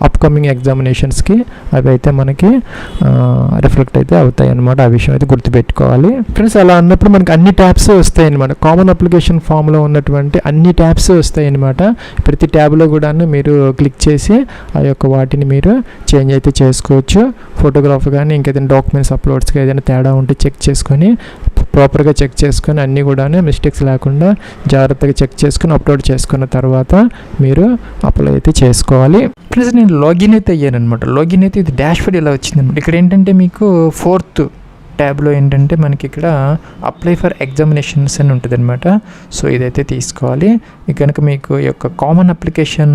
A: అప్కమింగ్ ఎగ్జామినేషన్స్కి అవి అయితే మనకి రిఫ్లెక్ట్ అయితే అవుతాయి అన్నమాట. ఆ విషయం అయితే గుర్తుపెట్టుకోవాలి ఫ్రెండ్స్. అలా అన్నప్పుడు మనకి అన్ని ట్యాబ్స్ వస్తాయి అన్నమాట. కామన్ అప్లికేషన్ ఫామ్లో ఉన్నటువంటి అన్ని ట్యాబ్స్ వస్తాయి అన్నమాట. ప్రతి ట్యాబ్లో కూడా మీరు క్లిక్ చేసి ఆ యొక్క వాటిని మీరు చేంజ్ అయితే చేసుకోవచ్చు. ఫోటోగ్రాఫ్ కానీ ఇంకేదైనా డాక్యుమెంట్స్ అప్లోడ్స్కి ఏదైనా తేడా ఉంటే చెక్ చేసుకొని, ప్రాపర్గా చెక్ చేసుకొని, అన్నీ కూడా మిస్టేక్స్ లేకుండా జాగ్రత్తగా చెక్ చేసుకుని అప్లోడ్ చేసుకున్న తర్వాత మీరు అప్లై అయితే చేసుకోవాలి. ప్లస్ నేను లాగిన్ అయితే అయ్యాను అనమాట. లాగిన్ అయితే ఇది డాష్బోర్డ్ ఇలా వచ్చిందనమాట. ఇక్కడ ఏంటంటే మీకు 4th ట్యాబ్లో ఏంటంటే మనకి ఇక్కడ అప్లై ఫర్ ఎగ్జామినేషన్స్ అని ఉంటుంది అనమాట. సో ఇదైతే తీసుకోవాలి. ఇక కనుక మీకు ఈ యొక్క కామన్ అప్లికేషన్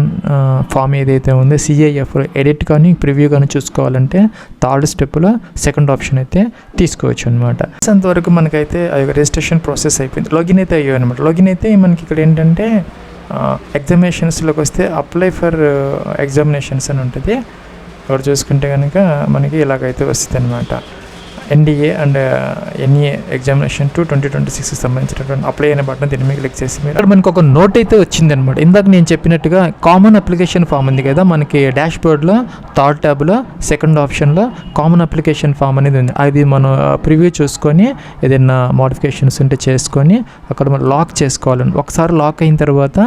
A: ఫామ్ ఏదైతే ఉందో CIF ఎడిట్ కానీ ప్రివ్యూ కానీ చూసుకోవాలంటే 3rd స్టెప్లో 2nd ఆప్షన్ అయితే తీసుకోవచ్చు అనమాట. అంతవరకు మనకైతే ఆ యొక్క రిజిస్ట్రేషన్ ప్రాసెస్ అయిపోయింది. లాగిన్ అయితే అయ్యాయి అనమాట. లాగిన్ అయితే మనకి ఇక్కడ ఏంటంటే ఎగ్జామినేషన్స్లోకి వస్తే అప్లై ఫర్ ఎగ్జామినేషన్స్ అని ఉంటుంది. ఇక్కడ చూసుకుంటే కనుక మనకి ఇలాగైతే వస్తుంది అనమాట. ఎన్డీఏ అండ్ ఎన్ఏ ఎగ్జామినేషన్ 2 2026కి సంబంధించినటువంటి అప్లై అనే బటన్ దీని మీద క్లిక్ చేసి మీరు మనకు ఒక నోట్ అయితే వచ్చిందనమాట. ఇందాక నేను చెప్పినట్టుగా కామన్ అప్లికేషన్ ఫామ్ ఉంది కదా మనకి డాష్ బోర్డ్లో థర్డ్ ట్యాబ్లో సెకండ్ ఆప్షన్లో కామన్ అప్లికేషన్ ఫామ్ అనేది ఉంది. అది మనం ప్రివ్యూ చూసుకొని ఏదైనా మోడిఫికేషన్స్ ఉంటే చేసుకొని అక్కడ మనం లాక్ చేసుకోవాలని. ఒకసారి లాక్ అయిన తర్వాత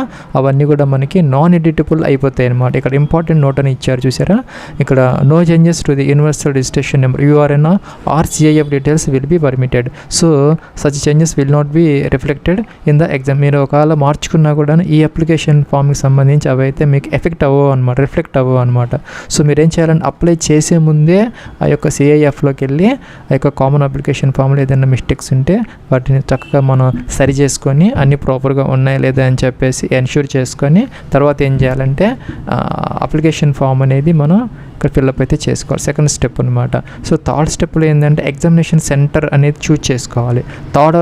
A: అవన్నీ కూడా మనకి నాన్ ఎడిటబుల్ అయిపోతాయి అనమాట. ఇక్కడ ఇంపార్టెంట్ నోట్ అని ఇచ్చారు చూసారా, ఇక్కడ no changes to the universal registration number URN or CIF details will be permitted. So such changes will not be reflected in the exam. మీరు ఒకవేళ మార్చుకున్నా కూడా ఈ అప్లికేషన్ ఫామ్కి సంబంధించి అవి అయితే మీకు ఎఫెక్ట్ అవ్వవు అనమాట, రిఫ్లెక్ట్ అవ్వవు అనమాట. సో మీరు ఏం చేయాలంటే అప్లై చేసే ముందే ఆ యొక్క CIFలోకి వెళ్ళి ఆ యొక్క కామన్ అప్లికేషన్ ఫామ్లో ఏదైనా మిస్టేక్స్ ఉంటే వాటిని చక్కగా మనం సరి చేసుకొని అన్ని ప్రాపర్గా ఉన్నాయా లేదా అని చెప్పేసి ఎన్ష్యూర్ చేసుకొని తర్వాత ఏం చేయాలంటే అప్లికేషన్ ఫామ్ అనేది మనం ఇక్కడ ఫిల్అప్ అయితే చేసుకోవాలి. సెకండ్ స్టెప్ అనమాట. సో థర్డ్ స్టెప్లో ఏంటంటే ఎగ్జామినేషన్ సెంటర్ అనేది చూజ్ చేసుకోవాలి. థర్డ్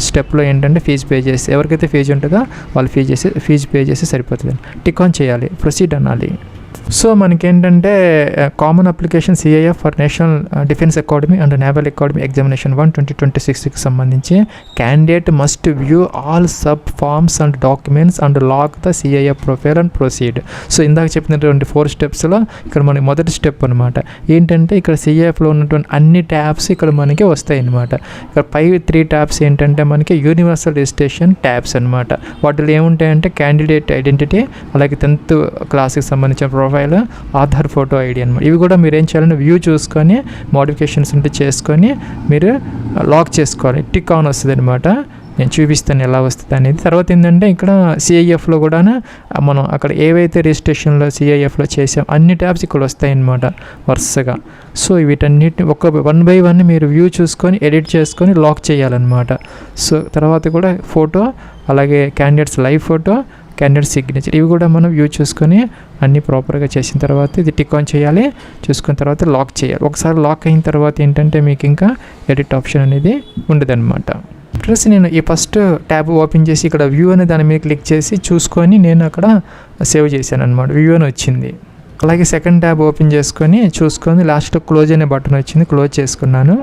A: స్టెప్లో ఏంటంటే ఫీజు పే చేసి ఎవరికైతే ఫీజు ఉంటుందో వాళ్ళు ఫీజు పే చేసి సరిపోతుంది. టిక్ ఆన్ చేయాలి, ప్రొసీడ్ అనాలి. సో మనకేంటంటే common application CIF for national defence academy and naval academy examination 1 2026కి సంబంధించి candidate must view all sub forms and documents and lock the CIF profile and proceed. So ఇందాక చెప్పినటువంటి 4 స్టెప్స్లో ఇక్కడ మనకి మొదటి స్టెప్ అనమాట. ఏంటంటే ఇక్కడ CIFలో ఉన్నటువంటి అన్ని ట్యాబ్స్ ఇక్కడ మనకి వస్తాయి అనమాట. ఇక్కడ పై 3 ట్యాబ్స్ ఏంటంటే మనకి యూనివర్సల్ రిజిస్ట్రేషన్ ట్యాబ్స్ అనమాట. వాటిలో ఏముంటాయంటే క్యాండిడేట్ ఐడెంటిటీ, అలాగే 10th క్లాస్కి సంబంధించిన ప్రొఫైల్, ఆధార్ ఫోటో ఐడి అనమాట. ఇవి కూడా మీరు ఏం చేయాలంటే వ్యూ చూసుకొని మోడిఫికేషన్స్ ఉంటే చేసుకొని మీరు లాక్ చేసుకోవాలి. టిక్ ఆన్ వస్తుంది అనమాట. నేను చూపిస్తాను ఎలా వస్తుంది అనేది. తర్వాత ఏంటంటే ఇక్కడ CIFలో కూడా మనం అక్కడ ఏవైతే రిజిస్ట్రేషన్లో CIFలో చేసాం అన్ని ట్యాబ్స్ ఇక్కడ వస్తాయి అన్నమాట వరుసగా. సో వీటన్నిటిని ఒక 1 by 1 మీరు వ్యూ చూసుకొని ఎడిట్ చేసుకొని లాక్ చేయాలన్నమాట. సో తర్వాత కూడా ఫోటో, అలాగే candidates live photo, candidate signature, ఇవి కూడా మనం వ్యూ చూసుకొని అన్నీ ప్రాపర్గా చేసిన తర్వాత ఇది టిక్ ఆన్ చేయాలి. చూసుకున్న తర్వాత లాక్ చేయాలి. ఒకసారి లాక్ అయిన తర్వాత ఏంటంటే మీకు ఇంకా ఎడిట్ ఆప్షన్ అనేది ఉండదన్నమాట. ప్లస్ నేను ఈ ఫస్ట్ ట్యాబ్ ఓపెన్ చేసి ఇక్కడ వ్యూ అనే దాని మీద క్లిక్ చేసి చూసుకొని నేను అక్కడ సేవ్ చేశాను అనమాట. వ్యూ అని వచ్చింది. అలాగే సెకండ్ ట్యాబ్ ఓపెన్ చేసుకొని చూసుకొని లాస్ట్లో క్లోజ్ అనే బటన్ వచ్చింది, క్లోజ్ చేసుకున్నాను.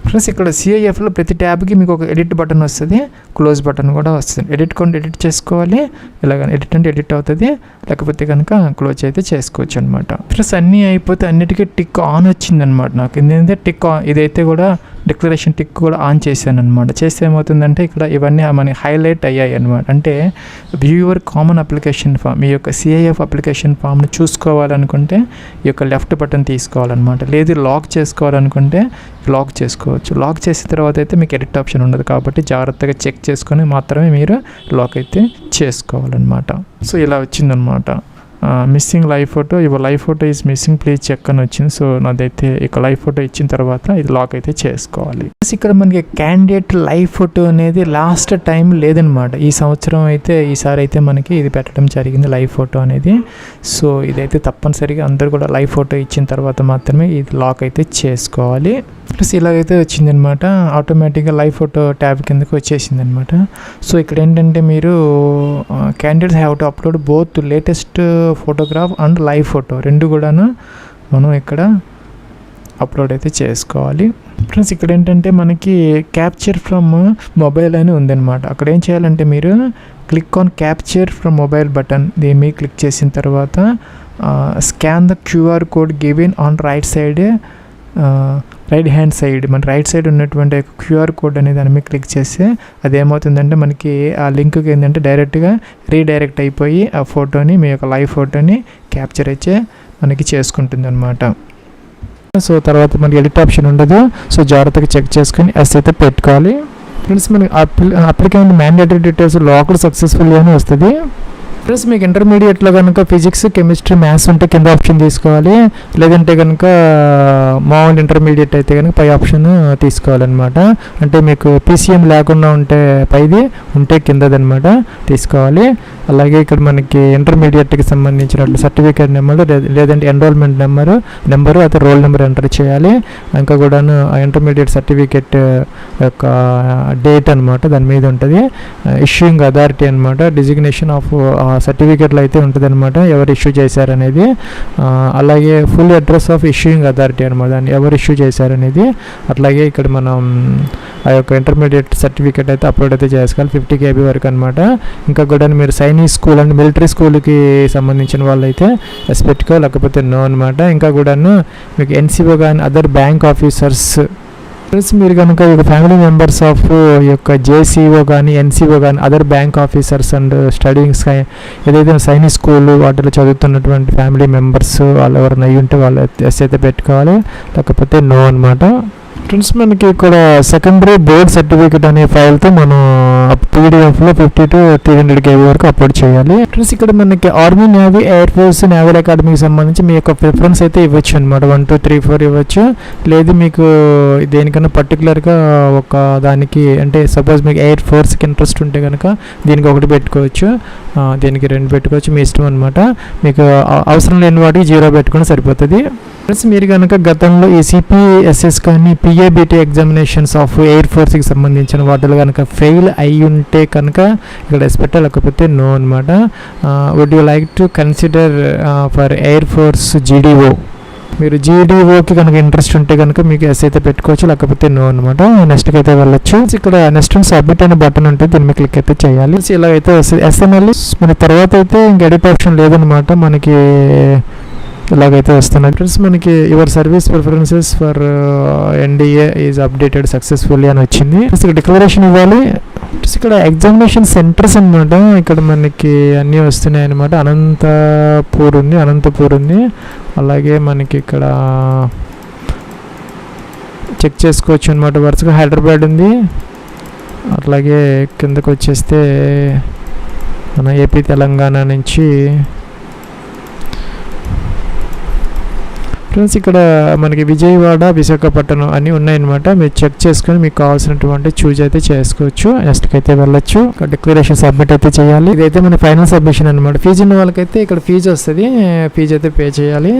A: ప్లస్ ఇక్కడ CIFలో ప్రతి ట్యాబ్కి మీకు ఒక ఎడిట్ బటన్ వస్తుంది, క్లోజ్ బటన్ కూడా వస్తుంది. ఎడిట్ చేసుకోవాలి. ఇలాగ ఎడిట్ అంటే ఎడిట్ అవుతుంది, లేకపోతే కనుక క్లోజ్ అయితే చేసుకోవచ్చు అనమాట. ప్లస్ అన్నీ అయిపోతే అన్నిటికీ టిక్ ఆన్ వచ్చిందనమాట. నాకు ఏంటంటే టిక్ ఆన్, ఇదైతే కూడా డిక్లరేషన్ టిక్ కూడా ఆన్ చేశాను అనమాట. చేస్తే ఏమవుతుందంటే ఇక్కడ ఇవన్నీ మనకి హైలైట్ అయ్యాయి అనమాట. అంటే వ్యూవర్ కామన్ అప్లికేషన్ ఫామ్, ఈ యొక్క CIF అప్లికేషన్ ఫామ్ని చూసుకోవాలనుకుంటే ఈ యొక్క లెఫ్ట్ బటన్ తీసుకోవాలన్నమాట. లేదు లాక్ చేసుకోవాలనుకుంటే లాక్ చేసుకోవచ్చు. లాక్ చేసిన తర్వాత అయితే మీకు ఎడిట్ ఆప్షన్ ఉండదు కాబట్టి జాగ్రత్తగా చెక్ చేసుకొని మాత్రమే మీరు లాక్ అయితే చేసుకోవాలన్నమాట. సో ఇలా వచ్చిందనమాట. Missing live photo, your live photo is missing, please check అని వచ్చింది. సో నాదైతే ఇక లైవ్ ఫోటో ఇచ్చిన తర్వాత ఇది లాక్ అయితే చేసుకోవాలి. ఇక్కడ మనకి క్యాండిడేట్ లైవ్ ఫోటో అనేది లాస్ట్ టైం లేదనమాట. ఈ సంవత్సరం అయితే ఈసారి అయితే మనకి ఇది పెట్టడం జరిగింది లైవ్ ఫోటో అనేది. సో ఇదైతే తప్పనిసరిగా అందరూ కూడా లైవ్ ఫోటో ఇచ్చిన తర్వాత మాత్రమే ఇది లాక్ అయితే చేసుకోవాలి. ప్లస్ ఇలాగైతే వచ్చిందనమాట. ఆటోమేటిక్గా లైవ్ ఫోటో ట్యాబ్ కిందకి వచ్చేసింది అనమాట. సో ఇక్కడ ఏంటంటే మీరు candidates have to upload both latest photograph and live photo రెండు కూడాను మనం ఇక్కడ అప్లోడ్ అయితే చేసుకోవాలి. ఫ్రెండ్స్ ఇక్కడ ఏంటంటే మనకి క్యాప్చర్ ఫ్రమ్ మొబైల్ అని ఉందన్నమాట. అక్కడ ఏం చేయాలంటే మీరు click on capture from mobile button, దీని మీద క్లిక్ చేసిన తర్వాత scan the QR code given on right hand side, మన రైట్ సైడ్ ఉన్నటువంటి QR కోడ్ అనేది దాని మీద క్లిక్ చేస్తే అదేమవుతుందంటే మనకి ఆ లింక్కి ఏంటంటే డైరెక్ట్గా రీడైరెక్ట్ అయిపోయి ఆ ఫోటోని, మీ యొక్క లైవ్ ఫోటోని క్యాప్చర్ అయితే మనకి చేసుకుంటుంది అనమాట. సో తర్వాత మనకి ఎడిట్ ఆప్షన్ ఉండదు. సో జాగ్రత్తగా చెక్ చేసుకొని ఎస్ అయితే పెట్టుకోవాలి. ఫ్రెండ్స్ మనకి applicant mandatory details locked successful అని వస్తుంది. ప్లస్ మీకు ఇంటర్మీడియట్లో కనుక ఫిజిక్స్, కెమిస్ట్రీ, మ్యాథ్స్ ఉంటే కింద ఆప్షన్ తీసుకోవాలి. లేదంటే కనుక మామూలు ఇంటర్మీడియట్ అయితే కనుక పై ఆప్షన్ తీసుకోవాలన్నమాట. అంటే మీకు PCM లేకుండా ఉంటే పైది, ఉంటే కిందదనమాట తీసుకోవాలి. అలాగే ఇక్కడ మనకి ఇంటర్మీడియట్కి సంబంధించిన సర్టిఫికేట్ నెంబరు, లేదంటే ఎన్రోల్మెంట్ నెంబరు అయితే రోల్ నెంబర్ ఎంటర్ చేయాలి. ఇంకా కూడాను ఆ ఇంటర్మీడియట్ సర్టిఫికేట్ యొక్క డేట్ అనమాట దాని మీద ఉంటుంది. ఇష్యూయింగ్ అథారిటీ అనమాట, డిజిగ్నేషన్ ఆఫ్ సర్టిఫికేట్లో అయితే ఉంటుంది అనమాట, ఎవరు ఇష్యూ చేశారనేది. అలాగే full address of issuing authority అనమాట, దాన్ని ఎవరు ఇష్యూ చేశారనేది. అట్లాగే ఇక్కడ మనం ఆ యొక్క ఇంటర్మీడియట్ సర్టిఫికేట్ అయితే అప్లోడ్ అయితే చేసుకోవాలి 50 KB వరకు అనమాట. ఇంకా కూడా మీరు సైనిక్ స్కూల్ అండ్ మిలిటరీ స్కూల్కి సంబంధించిన వాళ్ళైతే ఎస్ పెట్టుకో, లేకపోతే నో అనమాట. ఇంకా కూడాను మీకు ఎన్సీఓ కానీ అదర్ బ్యాంక్ ఆఫీసర్స్ ఫ్రెండ్స్, మీరు కనుక ఈ ఫ్యామిలీ మెంబర్స్ ఆఫ్ ఈ యొక్క జేసీఓ కానీ ఎన్సీఓ కానీ అదర్ బ్యాంక్ ఆఫీసర్స్ అండ్ స్టడీయింగ్స్ ఏదైతే సైనిక్ స్కూల్ వాటిలో చదువుతున్నటువంటి ఫ్యామిలీ మెంబర్స్ వాళ్ళు ఎవరైనా అయ్యి ఉంటే వాళ్ళు ఎస్ అయితే పెట్టుకోవాలి, లేకపోతే నో అనమాట. ఫ్రెండ్స్, మనకి ఇక్కడ సెకండరీ బోర్డ్ సర్టిఫికేట్ అనే ఫైల్తో మనం పీడిఎఫ్లో 50 to 300 KB వరకు అప్లోడ్ చేయాలి. ఫ్రెండ్స్, ఇక్కడ మనకి army, navy, air force, naval అకాడమీకి సంబంధించి మీ యొక్క ప్రిఫరెన్స్ అయితే ఇవ్వచ్చు అనమాట. 1 2 3 4 ఇవ్వచ్చు. లేదు మీకు దేనికన్నా పర్టికులర్గా ఒక దానికి, అంటే సపోజ్ మీకు ఎయిర్ ఫోర్స్కి ఇంట్రెస్ట్ ఉంటే కనుక దీనికి 1 పెట్టుకోవచ్చు, దీనికి 2 పెట్టుకోవచ్చు, మీ ఇష్టం అనమాట. మీకు అవసరం లేని వాటికి 0 పెట్టుకుని సరిపోతుంది. ఫ్రెండ్స్, మీరు కనుక గతంలో ఈ CPSS కానీ PABT ఎగ్జామినేషన్స్ ఆఫ్ ఎయిర్ ఫోర్స్కి సంబంధించిన వాటిలో కనుక ఫెయిల్ అయి ఉంటే కనుక ఇక్కడ ఎస్ పెట్టాలి, లేకపోతే నో అనమాట. Would you like to consider for air force GDO? మీరు GDOకి కనుక ఇంట్రెస్ట్ ఉంటే కనుక మీకు ఎస్ అయితే పెట్టుకోవచ్చు, లేకపోతే నో అనమాట. నెక్స్ట్కి అయితే వెళ్ళొచ్చు. ఇక్కడ నెక్స్ట్ సబ్మిట్ అనే బటన్ ఉంటుంది, దీన్ని క్లిక్ అయితే చేయాలి. ఇలా అయితే వస్తుంది SNL. మన తర్వాత అయితే ఇంక ఎడిట్ ఆప్షన్ లేదనమాట, మనకి ఇలాగైతే వస్తున్నాయి. ఫ్రెండ్స్, మనకి your service preferences for NDA is updated successfully అని వచ్చింది. ఇక్కడ డిక్లరేషన్ ఇవ్వాలి. ఇక్కడ ఎగ్జామినేషన్ సెంటర్స్ అనమాట, ఇక్కడ మనకి అన్నీ వస్తున్నాయి అనమాట. అనంతపూర్ ఉంది. అలాగే మనకి ఇక్కడ చెక్ చేసుకోవచ్చు అనమాట. వరుసగా హైదరాబాద్ ఉంది. అట్లాగే కిందకు వచ్చేస్తే మన ఏపీ, తెలంగాణ నుంచి. ఫ్రెండ్స్, ఇక్కడ మనకి విజయవాడ, విశాఖపట్నం అన్నీ ఉన్నాయన్నమాట. మీరు చెక్ చేసుకొని మీకు కావాల్సినటువంటి చూజ్ అయితే చేసుకోవచ్చు. నెక్స్ట్కి అయితే వెళ్ళొచ్చు. ఇక్కడ డిక్లరేషన్ సబ్మిట్ అయితే చేయాలి. ఇదైతే మన ఫైనల్ సబ్మిషన్ అనమాట. ఫీజు ఉన్న వాళ్ళకైతే ఇక్కడ ఫీజు వస్తుంది, ఫీజు అయితే పే చేయాలి.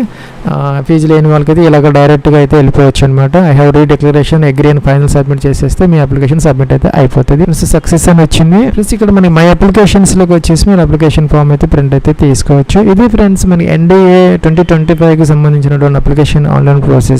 A: ఫీజు లేని వాళ్ళకైతే ఇలాగ డైరెక్ట్గా అయితే వెళ్ళిపోవచ్చు అనమాట. I have re declaration agree అని ఫైనల్ సబ్మిట్ చేసేస్తే మీ అప్లికేషన్ సబ్మిట్ అయితే అయిపోతుంది. సక్సెస్ అని వచ్చింది. ఫ్రెండ్స్, ఇక్కడ మనకి మై అప్లికేషన్స్లోకి వచ్చేసి మీరు అప్లికేషన్ ఫామ్ అయితే ప్రింట్ అయితే తీసుకోవచ్చు. ఇది ఫ్రెండ్స్ మనకి NDA 2025కి సంబంధించినటువంటి application online process.